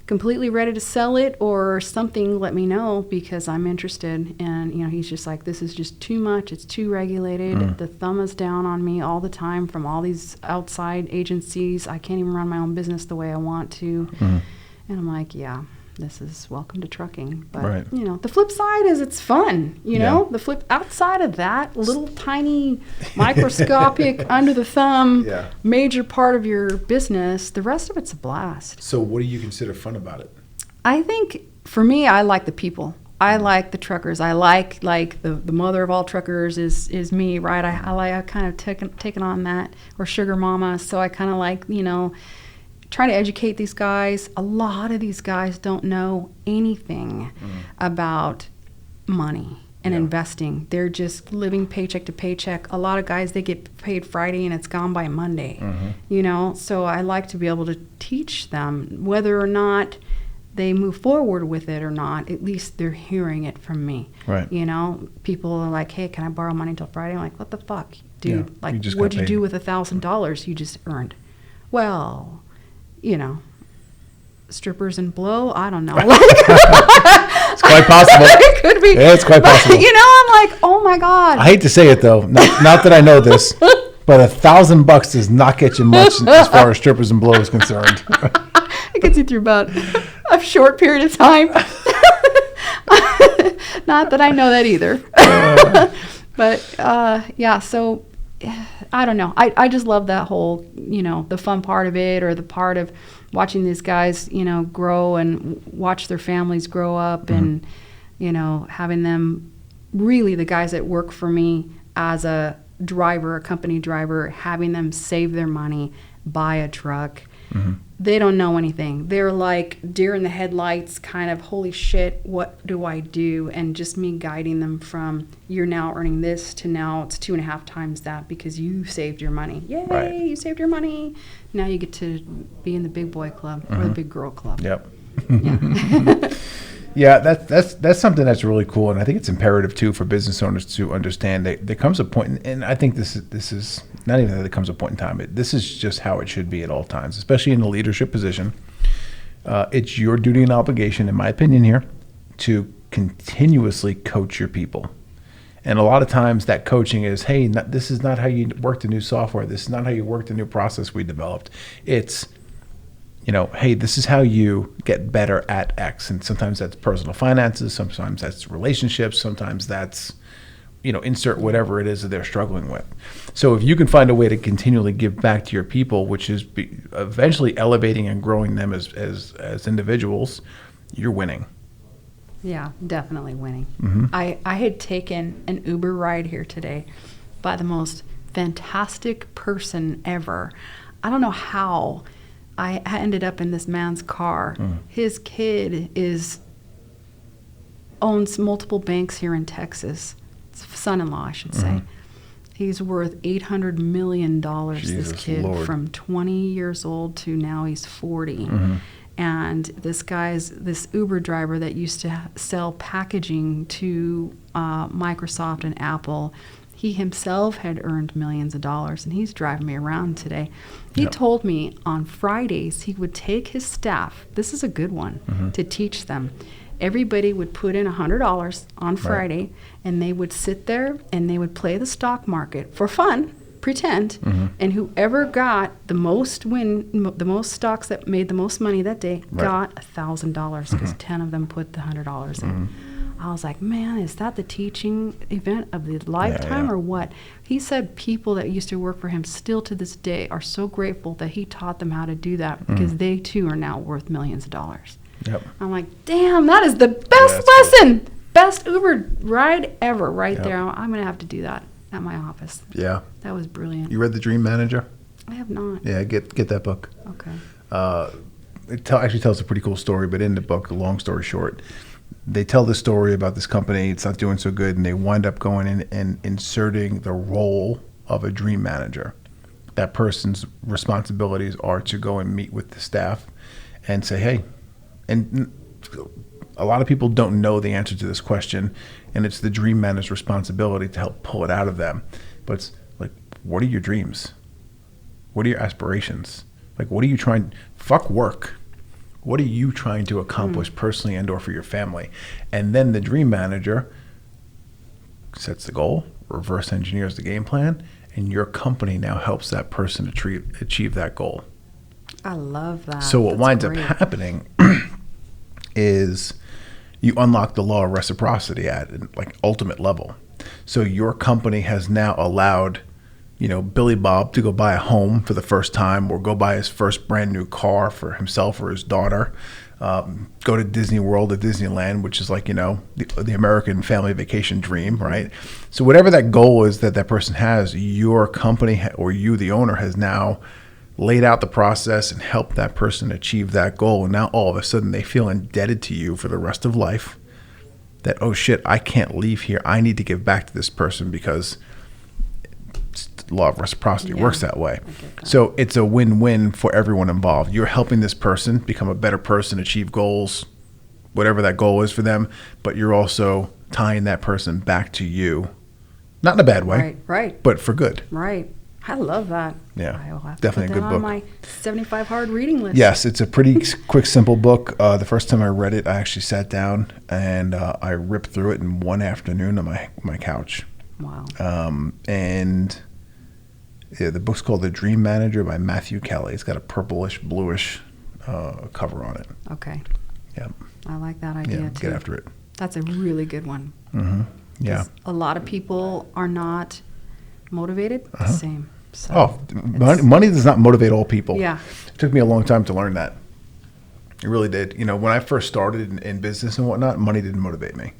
completely ready to sell it or something, let me know, because I'm interested. And, you know, he's just like, this is just too much. It's too regulated. The thumb is down on me all the time from all these outside agencies. I can't even run my own business the way I want to. And I'm like, yeah, this is welcome to trucking. But, you know, the flip side is it's fun, you know? The flip outside of that little tiny microscopic under the thumb major part of your business, the rest of it's a blast. So what do you consider fun about it? I think for me, I like the people. I like the truckers. I like the mother of all truckers is me, right? I kind of taken on that, or sugar mama. So I kind of like, you know, trying to educate these guys. A lot of these guys don't know anything about money and investing. They're just living paycheck to paycheck. A lot of guys, they get paid Friday and it's gone by Monday, you know? So I like to be able to teach them, whether or not they move forward with it or not, at least they're hearing it from me. Right. You know, people are like, hey, can I borrow money until Friday? I'm like, what the fuck, dude? Yeah, like, what'd you do with $1,000 you just earned? Well, you know, strippers and blow, I don't know. It's quite possible. It could be. Yeah, it's quite possible. You know, I'm like, oh my God. I hate to say it though, not that I know this, but $1,000 does not get you much as far as strippers and blow is concerned. It gets you through about a short period of time. Not that I know that either. But yeah, so I don't know. I just love that whole, you know, the fun part of it, or the part of watching these guys, you know, grow and watch their families grow up, and, you know, having them, really the guys that work for me as a driver, a company driver, having them save their money, buy a truck. They don't know anything. They're like deer in the headlights, kind of, holy shit, what do I do? And just me guiding them from, you're now earning this, to now it's 2.5 times that because you saved your money. Yay, Right. You saved your money. Now you get to be in the big boy club or the big girl club. Yep. Yeah. Yeah, that's something that's really cool, and I think it's imperative too for business owners to understand that there comes a point, and I think this is not even that there comes a point in time. This is just how it should be at all times, especially in a leadership position. It's your duty and obligation, in my opinion, here, to continuously coach your people. And a lot of times that coaching is, hey, this is not how you work the new software. This is not how you work the new process we developed. It's, you know, hey, this is how you get better at X. And sometimes that's personal finances, sometimes that's relationships, sometimes that's, you know, insert whatever it is that they're struggling with. So if you can find a way to continually give back to your people, which is eventually elevating and growing them as individuals, you're winning. Yeah, definitely winning. I had taken an Uber ride here today by the most fantastic person ever. I don't know how I ended up in this man's car. His kid owns multiple banks here in Texas. Son-in-law, I should say. He's worth $800 million, Jesus this kid, Lord. from 20 years old to now he's 40. And this Uber driver that used to sell packaging to Microsoft and Apple, he himself had earned millions of dollars, and he's driving me around today. He told me on Fridays he would take his staff, this is a good one, to teach them. Everybody would put in $100 on Friday, and they would sit there and they would play the stock market for fun, pretend, and whoever got the most stocks that made the most money that day got $1,000 because 10 of them put the $100 in. I was like, man, is that the teaching event of the lifetime or what? He said people that used to work for him still to this day are so grateful that he taught them how to do that because they too are now worth millions of dollars. Yep. I'm like, damn, that is the best lesson. Cool. Best Uber ride ever right there. I'm going to have to do that at my office. Yeah. That was brilliant. You read The Dream Manager? I have not. Yeah, get that book. Okay. It actually tells a pretty cool story, but in the book, long story short, they tell the story about this company. It's not doing so good, and they wind up going in and inserting the role of a dream manager. That person's responsibilities are to go and meet with the staff and say, hey, and a lot of people don't know the answer to this question, and it's the dream manager's responsibility to help pull it out of them. But it's like, what are your dreams? What are your aspirations? Like, what are you trying? Fuck work. What are you trying to accomplish personally and or for your family? And then the dream manager sets the goal, reverse engineers the game plan, and your company now helps that person achieve that goal. I love that. So what That's winds great. up happening is you unlock the law of reciprocity at an like ultimate level. So your company has now allowed, Billy Bob to go buy a home for the first time, or go buy his first brand new car for himself or his daughter, go to Disney World or Disneyland, which is like, the American family vacation dream, right? So whatever that goal is that person has, your company or you, the owner, has now laid out the process and helped that person achieve that goal. And now all of a sudden they feel indebted to you for the rest of life, that, oh shit, I can't leave here. I need to give back to this person because law of reciprocity works that way. So it's a win-win for everyone involved. You're helping this person become a better person, achieve goals, whatever that goal is for them, but you're also tying that person back to you. Not in a bad way, right, but for good. Right. I love that. Yeah, I will have to definitely put a that good on book. my 75 hard reading list. Yes, it's a pretty quick, simple book. The first time I read it, I actually sat down and I ripped through it in one afternoon on my couch. Wow. And the book's called The Dream Manager by Matthew Kelly. It's got a purplish, bluish cover on it. Okay. Yeah. I like that idea too. Get after it. That's a really good one. Mm-hmm. Yeah. A lot of people are not motivated the same. So money does not motivate all people. Yeah. It took me a long time to learn that. It really did. When I first started in business and whatnot, money didn't motivate me.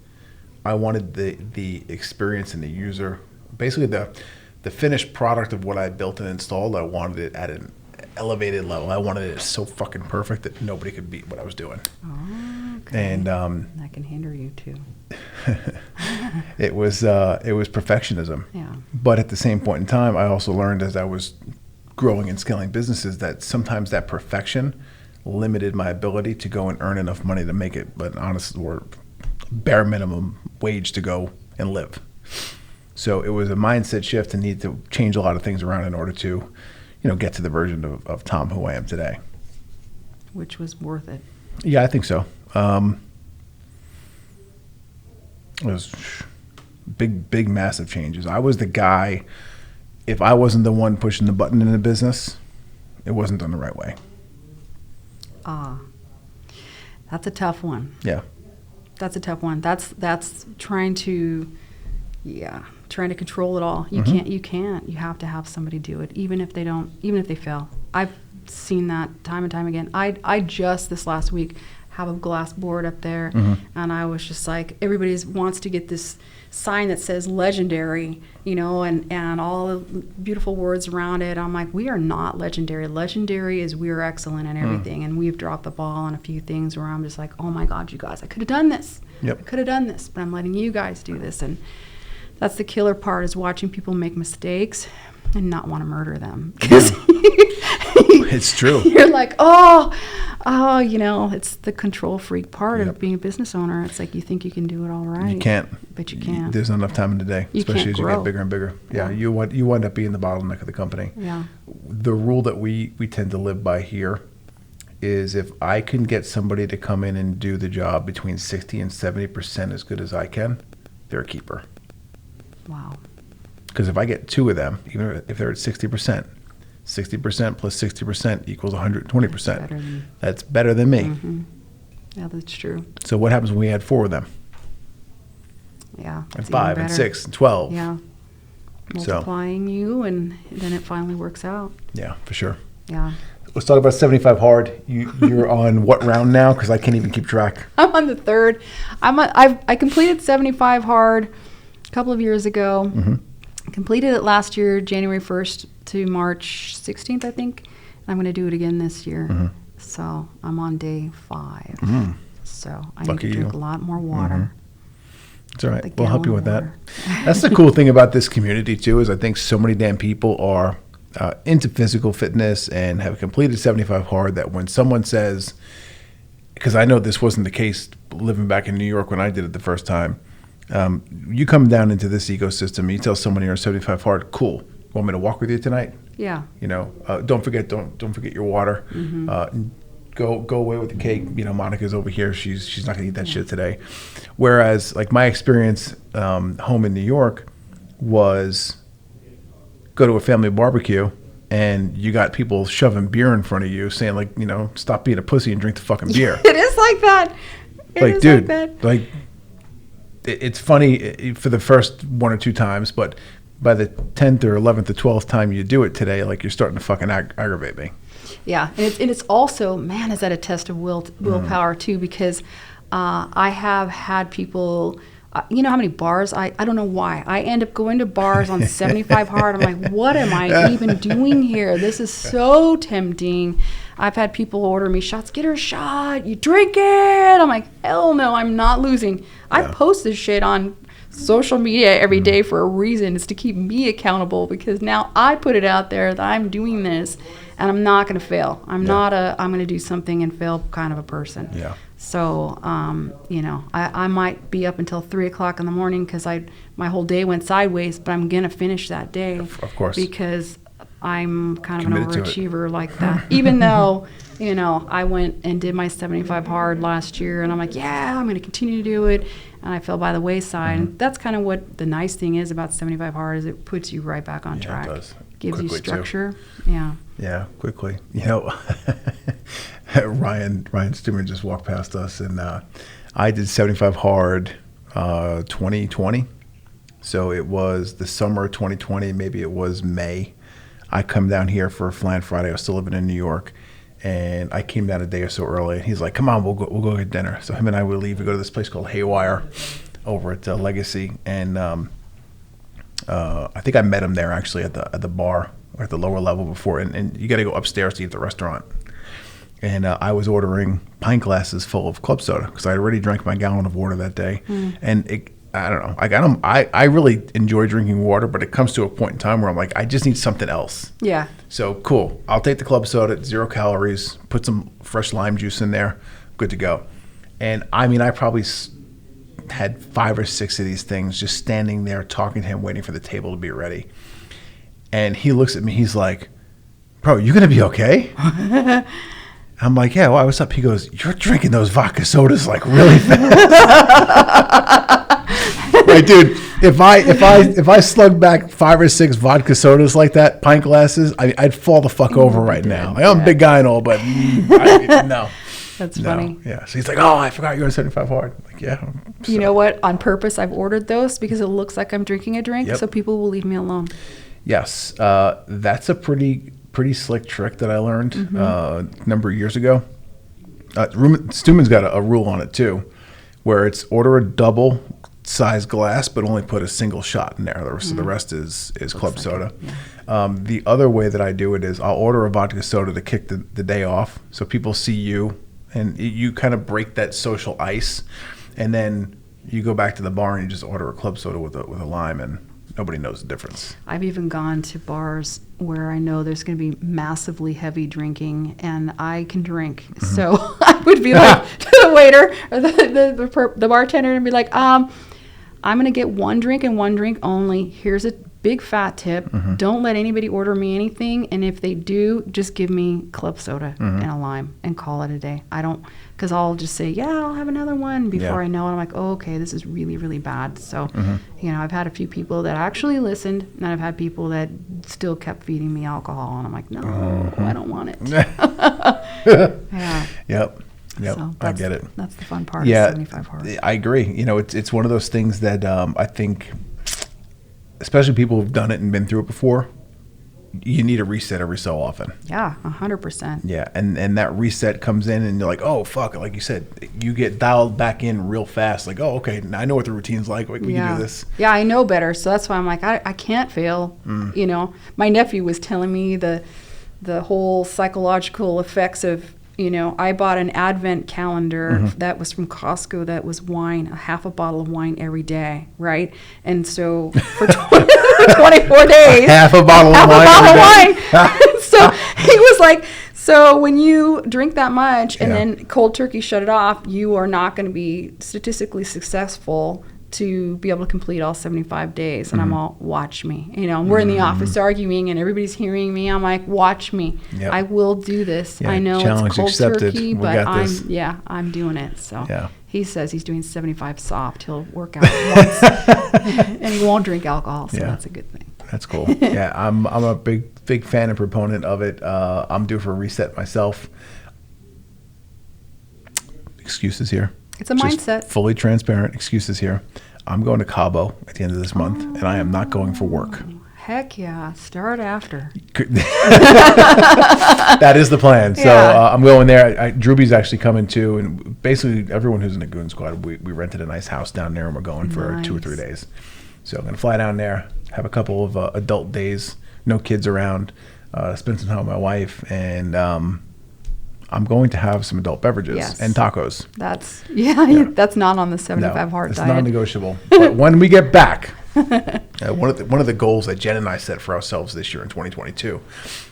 I wanted the experience and the user, basically the finished product of what I built and installed. I wanted it at an elevated level. I wanted it so fucking perfect that nobody could beat what I was doing. Oh, okay. And that can hinder you too. it was perfectionism. Yeah. But at the same point in time, I also learned as I was growing and scaling businesses that sometimes that perfection limited my ability to go and earn enough money to make it, but honestly, or bare minimum wage to go and live. So it was a mindset shift and need to change a lot of things around in order to, get to the version of Tom who I am today. Which was worth it. Yeah, I think so. It was big, massive changes. I was the guy, if I wasn't the one pushing the button in the business, it wasn't done the right way. That's a tough one. Yeah. That's a tough one. That's trying to control it all. You can't. You have to have somebody do it, even if they fail. I've seen that time and time again. I just this last week have a glass board up there, and I was just like, everybody wants to get this sign that says legendary, and all the beautiful words around it. I'm like, we are not legendary. Legendary is we are excellent in everything, and we've dropped the ball on a few things where I'm just like, oh my God, you guys, I could have done this. Yep. I could have done this, but I'm letting you guys do this. And that's the killer part, is watching people make mistakes and not want to murder them. Because it's true. You're like, it's the control freak part of being a business owner. It's like you think you can do it all right. You can't. But you can't. There's not enough time in the day, especially as you get bigger and bigger. Yeah, you wind up being the bottleneck of the company. Yeah. The rule that we tend to live by here is if I can get somebody to come in and do the job between 60 and 70% as good as I can, they're a keeper. Wow. Because if I get two of them, even if they're at 60%, 60% plus 60% equals 120%. That's better than me. Mm-hmm. Yeah, that's true. So what happens when we add four of them? Yeah. And 5 and 6 and 12. Yeah. Multiplying you, and then it finally works out. Yeah, for sure. Yeah. Let's talk about 75 hard. You're on what round now? Because I can't even keep track. I'm on the third. I completed 75 hard a couple of years ago. Mm-hmm. Completed it last year, January 1st, to March 16th, I think. I'm going to do it again this year. So I'm on day 5. So I need to drink a lot more water. It's all right. We'll help you with that. That's the cool thing about this community, too, is I think so many damn people are into physical fitness and have completed 75 hard that when someone says, because I know this wasn't the case living back in New York when I did it the first time, you come down into this ecosystem and you tell someone you're 75 hard, cool. Want me to walk with you tonight? Yeah. You know, don't forget your water. Go away with the cake. You know, Monica's over here. She's not gonna eat that shit today. Whereas, like my experience home in New York was go to a family barbecue and you got people shoving beer in front of you, saying like, you know, stop being a pussy and drink the fucking beer. It is like that. Like, dude, like it's funny for the first 1 or 2 times, but by the 10th or 11th or 12th time you do it today, like you're starting to fucking aggravate me. Yeah, and it's also, man, is that a test of willpower too? Because I have had people, you know how many bars, I don't know why. I end up going to bars on 75 hard. I'm like, what am I even doing here? This is so tempting. I've had people order me shots. Get her a shot. You drink it. I'm like, hell no, I'm not losing. I post this shit on social media every day for a reason. It's to keep me accountable because now I put it out there that I'm doing this and I'm not going to fail. I'm not I'm going to do something and fail kind of a person. Yeah. So, you know, I might be up until 3 o'clock in the morning because my whole day went sideways, but I'm going to finish that day. Of course. Because I'm kind of an overachiever like that. Even though, you know, I went and did my 75 hard last year and I'm like, yeah, I'm going to continue to do it. And I fell by the wayside. And that's kind of what the nice thing is about 75 hard is it puts you right back on track. It does. Gives you structure. Too. Yeah. Yeah, quickly. You know, Ryan Stumer just walked past us and I did 75 hard 2020. So it was the summer of 2020, maybe it was May. I come down here for a Flan Friday. I was still living in New York. And I came down a day or so early. And he's like, come on, we'll go get dinner. So him and I would leave. We go to this place called Haywire over at Legacy. And I think I met him there actually at the bar or at the lower level before. And you got to go upstairs to eat at the restaurant. And I was ordering pint glasses full of club soda because I already drank my gallon of water that day. And I don't know. I really enjoy drinking water, but it comes to a point in time where I'm like, I just need something else. Yeah. So cool. I'll take the club soda, 0 calories, put some fresh lime juice in there, good to go. And I mean, I probably had 5 or 6 of these things just standing there talking to him, waiting for the table to be ready. And he looks at me, he's like, bro, you gonna be okay? I'm like, yeah, why, what's up? He goes, you're drinking those vodka sodas like really fast. Like, dude, if I slug back 5 or 6 vodka sodas like that, pint glasses, I'd fall the fuck over right now. Like, I'm a big guy and all, but no. That's funny. Yeah. So he's like, oh, I forgot you were 75 hard. I'm like, yeah. So. You know what? On purpose, I've ordered those because it looks like I'm drinking a drink, so people will leave me alone. Yes. That's a pretty slick trick that I learned a number of years ago. Stuman's got a rule on it too, where it's order a double size glass, but only put a single shot in there. So the rest is club soda. The other way that I do it is I'll order a vodka soda to kick the day off, so people see you and you kind of break that social ice, and then you go back to the bar and you just order a club soda with a lime, and nobody knows the difference. I've even gone to bars where I know there's going to be massively heavy drinking, and I can drink. So I would be like to the waiter or the bartender and be like, I'm going to get 1 drink and 1 drink only. Here's a big fat tip. Don't let anybody order me anything. And if they do, just give me club soda and a lime and call it a day. I don't, because I'll just say, yeah, I'll have another one before I know it. I'm like, oh, okay, this is really, really bad. So, you know, I've had a few people that actually listened, and I've had people that still kept feeding me alcohol. And I'm like, no, I don't want it. Yep. So I get it. That's the fun part of 75 hard. I agree. You know, it's one of those things that I think, especially people who've done it and been through it before, you need a reset every so often. Yeah, 100%. Yeah, and that reset comes in, and you're like, oh fuck, like you said, you get dialed back in real fast. Like, oh, okay, I know what the routine's like. We can do this. Yeah, I know better, so that's why I'm like, I can't fail. You know, my nephew was telling me the whole psychological effects of, you know, I bought an advent calendar that was from Costco that was wine, a half a bottle of wine every day, right? And so for 24 days, half a bottle of wine. So he was like, so when you drink that much and then cold turkey shut it off, you are not going to be statistically successful to be able to complete all 75 days. And I'm all, watch me. You know, we're in the office arguing and everybody's hearing me. I'm like, watch me. Yep. I will do this. I know it's cold turkey, but I'm doing it. So he says he's doing 75 soft. He'll work out once and he won't drink alcohol. So that's a good thing. That's cool. Yeah, I'm a big fan and proponent of it. I'm due for a reset myself. Excuses here. It's a mindset. Fully transparent. Excuses here. I'm going to Cabo at the end of this month, and I am not going for work. Heck yeah. Start after. That is the plan. So I'm going there. Drewby's actually coming too, and basically everyone who's in the Goon Squad, we rented a nice house down there, and we're going for 2 or 3 days. So I'm going to fly down there, have a couple of adult days, no kids around, spend some time with my wife, and I'm going to have some adult beverages and tacos. That's not on the 75 hard it's diet. It's non-negotiable. But when we get back, one of the goals that Jen and I set for ourselves this year in 2022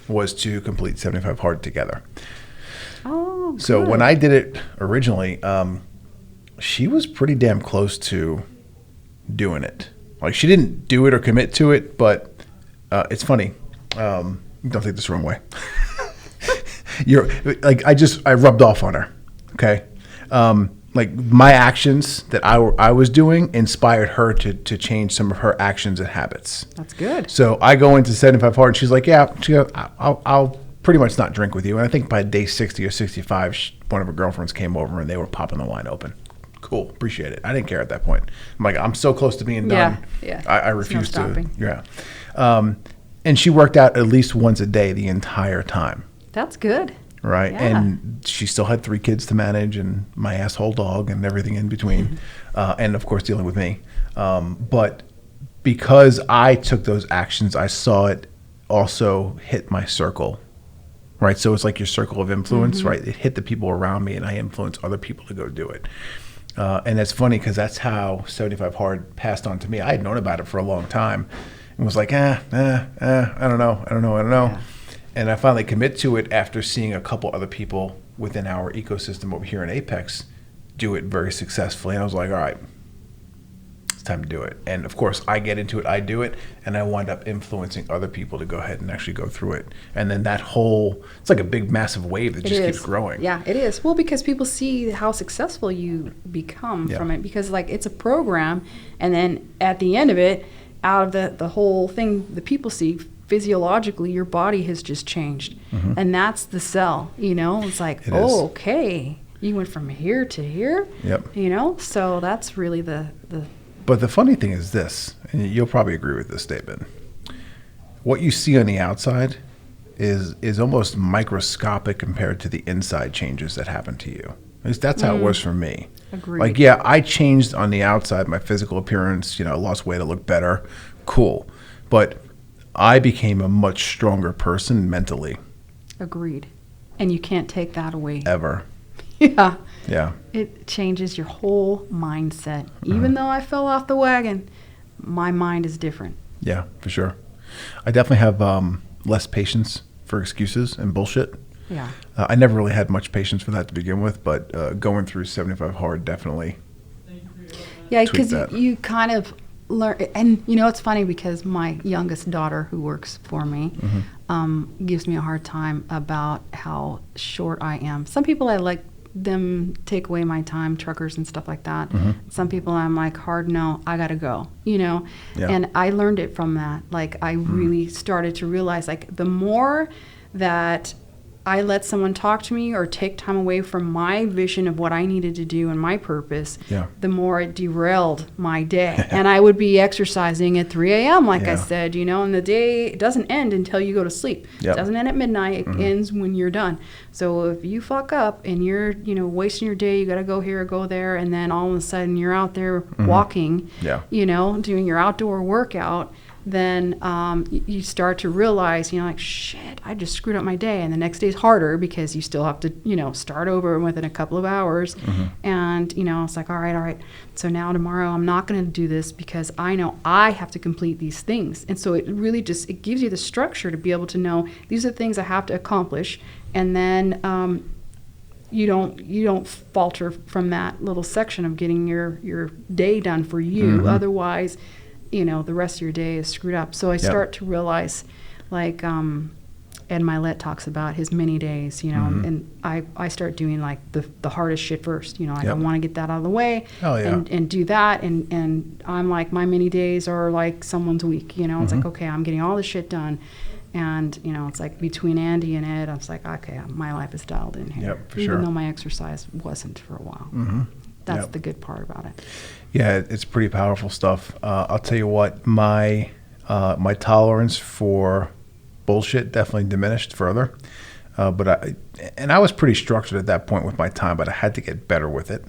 was to complete 75 hard together. Oh, good. So when I did it originally, she was pretty damn close to doing it. Like, she didn't do it or commit to it, but it's funny. Don't take this the wrong way. You're like, I rubbed off on her. Okay. Like, my actions that I was doing inspired her to change some of her actions and habits. That's good. So I go into 75 hard. She's like, yeah, I'll pretty much not drink with you. And I think by day 60 or 65, one of her girlfriends came over and they were popping the wine open. Cool. Appreciate it. I didn't care at that point. I'm like, I'm so close to being done. Yeah. I refuse to. Yeah. And she worked out at least once a day the entire time. That's good. Right. Yeah. And she still had 3 kids to manage and my asshole dog and everything in between. And of course, dealing with me. But because I took those actions, I saw it also hit my circle. Right. So it's like your circle of influence, right? It hit the people around me and I influence other people to go do it. And it's funny because that's how 75 Hard passed on to me. I had known about it for a long time and was like, I don't know. Yeah. And I finally commit to it after seeing a couple other people within our ecosystem over here in Apex do it very successfully. And I was like, all right, it's time to do it. And of course, I get into it, I do it, and I wind up influencing other people to go ahead and actually go through it. And then that whole, it's like a big, massive wave that just keeps growing. Yeah, it is. Well, because people see how successful you become from it. Because, like, it's a program, and then at the end of it, out of the whole thing, the people see physiologically your body has just changed. And that's the sell, you know? It's like, okay, you went from here to here, you know? So that's really the... But the funny thing is this, and you'll probably agree with this statement. What you see on the outside is almost microscopic compared to the inside changes that happen to you. At least that's how it was for me. Agreed. Like, yeah, I changed on the outside, my physical appearance, you know, lost weight to look better. Cool. But I became a much stronger person mentally. Agreed. And you can't take that away. Ever. Yeah. Yeah. It changes your whole mindset. Even though I fell off the wagon, my mind is different. Yeah, for sure. I definitely have less patience for excuses and bullshit. Yeah. I never really had much patience for that to begin with, but going through 75 hard definitely. Yeah, because you kind of learn, and you know, it's funny because my youngest daughter who works for me gives me a hard time about how short I am. Some people I like them take away my time, truckers and stuff like that. Some people I'm like, hard no, I gotta go, you know. And I learned it from that. Like, I really started to realize, like, the more that I let someone talk to me or take time away from my vision of what I needed to do and my purpose, the more it derailed my day. And I would be exercising at 3 a.m., like I said, and the day doesn't end until you go to sleep. It doesn't end at midnight. It ends when you're done. So if you fuck up and you're, wasting your day, you got to go here, go there, and then all of a sudden you're out there walking, doing your outdoor workout, then you start to realize, like, shit, I just screwed up my day. And the next day's harder because you still have to, start over within a couple of hours. And, it's like, all right. So now tomorrow I'm not going to do this because I know I have to complete these things. And so it really it gives you the structure to be able to know these are the things I have to accomplish. And then you don't falter from that little section of getting your day done for you. Otherwise, the rest of your day is screwed up. So I start to realize, like Ed Milet talks about his mini days, and I start doing like the hardest shit first. I want to get that out of the way and do that. And I'm like, my mini days are like someone's week. It's like, okay, I'm getting all this shit done. And, it's like between Andy and Ed, I was like, okay, my life is dialed in here. Even though my exercise wasn't for a while. That's the good part about it. Yeah, it's pretty powerful stuff. I'll tell you what, my tolerance for bullshit definitely diminished further. But I was pretty structured at that point with my time, but I had to get better with it.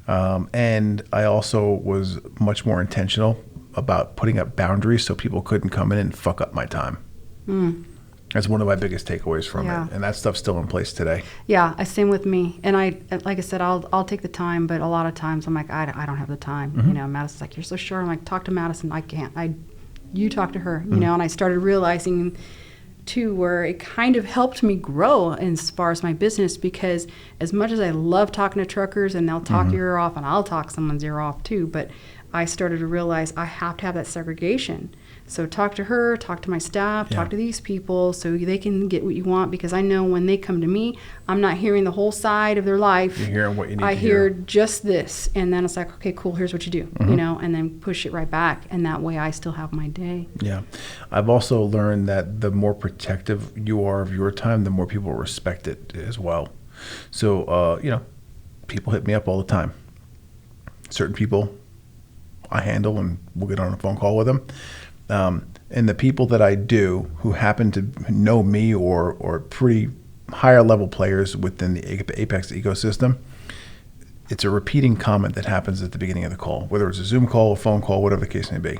And I also was much more intentional about putting up boundaries so people couldn't come in and fuck up my time. That's one of my biggest takeaways from it, and that stuff's still in place today. Yeah, same with me. And I, like I said, I'll take the time, but a lot of times I'm like, I don't have the time. Madison's like, you're so short. I'm like, talk to Madison. I can't. You talk to her. And I started realizing too, where it kind of helped me grow as far as my business, because as much as I love talking to truckers and they'll talk your ear off and I'll talk someone's ear off too, but I started to realize I have to have that segregation. So talk to her, talk to my staff, talk to these people so they can get what you want, because I know when they come to me, I'm not hearing the whole side of their life. You're hearing what you need I to hear hear. just this. And then it's like, okay, cool, here's what you do, and then push it right back. And that way I still have my day. Yeah. I've also learned that the more protective you are of your time, the more people respect it as well. So, people hit me up all the time. Certain people I handle and we'll get on a phone call with them. And the people that I do who happen to know me or pretty higher level players within the Apex ecosystem, it's a repeating comment that happens at the beginning of the call, whether it's a Zoom call, a phone call, whatever the case may be.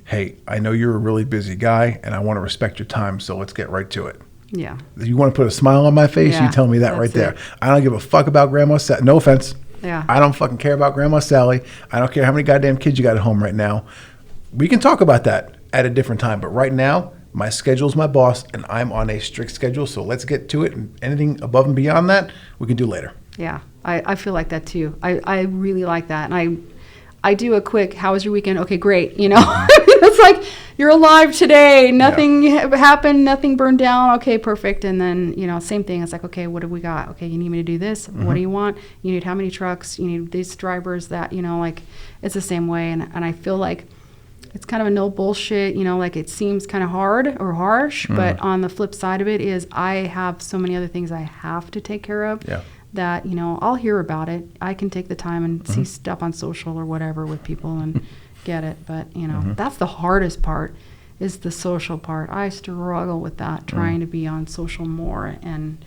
Hey, I know you're a really busy guy and I want to respect your time, so let's get right to it. Yeah. If you want to put a smile on my face, you tell me that right there. I don't give a fuck about Grandma Sally. No offense. Yeah. I don't fucking care about Grandma Sally. I don't care how many goddamn kids you got at home right now. We can talk about that at a different time. But right now, my schedule's my boss, and I'm on a strict schedule. So let's get to it. And anything above and beyond that, we can do later. Yeah, I feel like that too. I really like that. And I do a quick, how was your weekend? Okay, great. It's like, you're alive today. Nothing happened. Nothing burned down. Okay, perfect. And then, same thing. It's like, okay, what do we got? Okay, you need me to do this. What do you want? You need how many trucks? You need these drivers that, like, it's the same way. And I feel like it's kind of a no bullshit, like it seems kind of hard or harsh, but on the flip side of it is I have so many other things I have to take care of that, I'll hear about it. I can take the time and see stuff on social or whatever with people and get it. But, that's the hardest part, is the social part. I struggle with that, trying to be on social more. And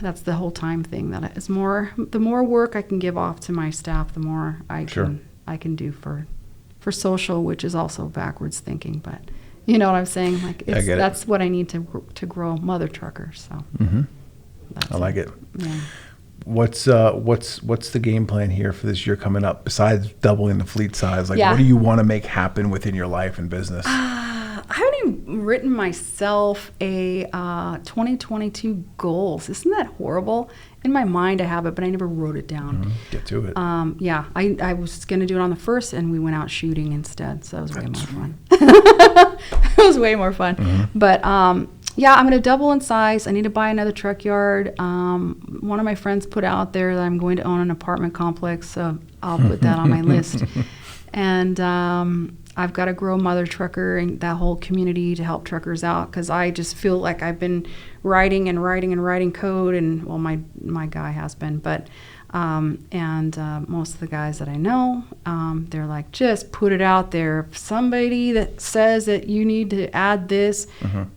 that's the whole time thing. That is more, the more work I can give off to my staff, the more I can do for social, which is also backwards thinking, but you know what I'm saying? Like, that's what I need to grow Mother Trucker. So I like it. Yeah. What's the game plan here for this year coming up besides doubling the fleet size? Like, what do you want to make happen within your life and business? I haven't even written myself a 2022 goals. Isn't that horrible? In my mind, I have it, but I never wrote it down. Get to it. I was going to do it on the 1st, and we went out shooting instead, so it was way more fun. It was way more fun. But, I'm going to double in size. I need to buy another truck yard. One of my friends put out there that I'm going to own an apartment complex, so I'll put that on my list. And I've got to grow Mother Trucker and that whole community to help truckers out, because I just feel like I've been writing code, and well, my guy has been, but most of the guys that I know, they're like, just put it out there. If somebody that says that you need to add this,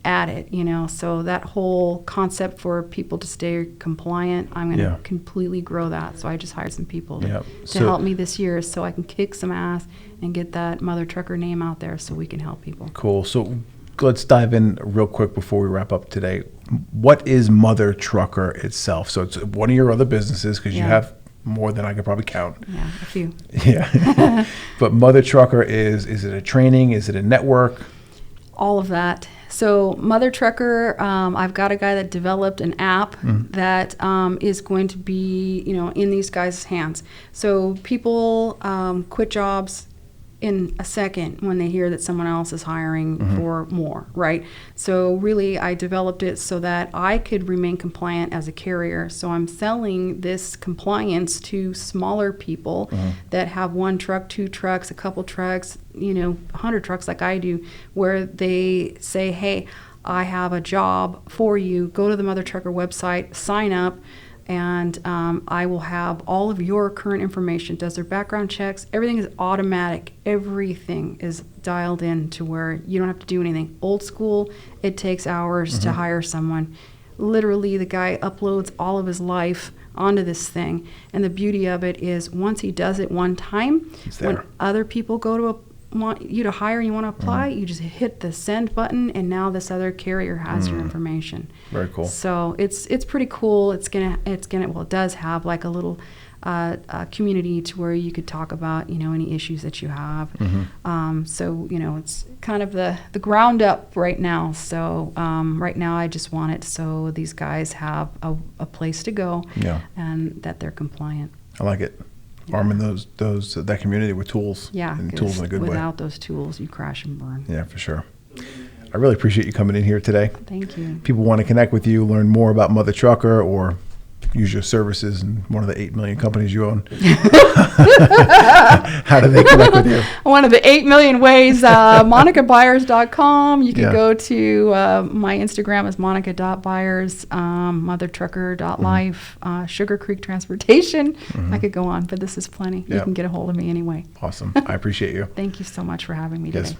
add it, So that whole concept for people to stay compliant, I'm going to completely grow that. So I just hired some people to help me this year, so I can kick some ass and get that Mother Trucker name out there so we can help people. Cool. So let's dive in real quick before we wrap up today. What is Mother Trucker itself? So it's one of your other businesses, because you have more than I could probably count. Yeah, a few. Yeah. But Mother Trucker is it a training? Is it a network? All of that. So Mother Trucker, I've got a guy that developed an app that is going to be, in these guys' hands. So people quit jobs in a second when they hear that someone else is hiring for more, right? So really, I developed it so that I could remain compliant as a carrier. So I'm selling this compliance to smaller people that have 1 truck, 2 trucks, a couple trucks, 100 trucks like I do, where they say, hey, I have a job for you. Go to the Mother Trucker website, sign up, and I will have all of your current information. Does their background checks. Everything is automatic. Everything is dialed in to where you don't have to do anything. Old school, it takes hours to hire someone. Literally, the guy uploads all of his life onto this thing. And the beauty of it is, once he does it one time, when other people want you to hire and you want to apply, you just hit the send button, and now this other carrier has your information. Very cool. So it's pretty cool. It does have like a little community to where you could talk about any issues that you have. It's kind of the ground up right now. So right now I just want it so these guys have a place to go, and that they're compliant. I like it. Arming that community with tools. Yeah, and tools in a good way. Without those tools, you crash and burn. Yeah, for sure. I really appreciate you coming in here today. Thank you. People want to connect with you, learn more about Mother Trucker, or use your services in one of the 8 million companies you own. How do they connect with you? One of the 8 million ways, MonicaByers.com. You can go to my Instagram is Monica.Byers, MotherTrucker.life, Sugar Creek Transportation. I could go on, but this is plenty. You can get a hold of me anyway. Awesome. I appreciate you. Thank you so much for having me today.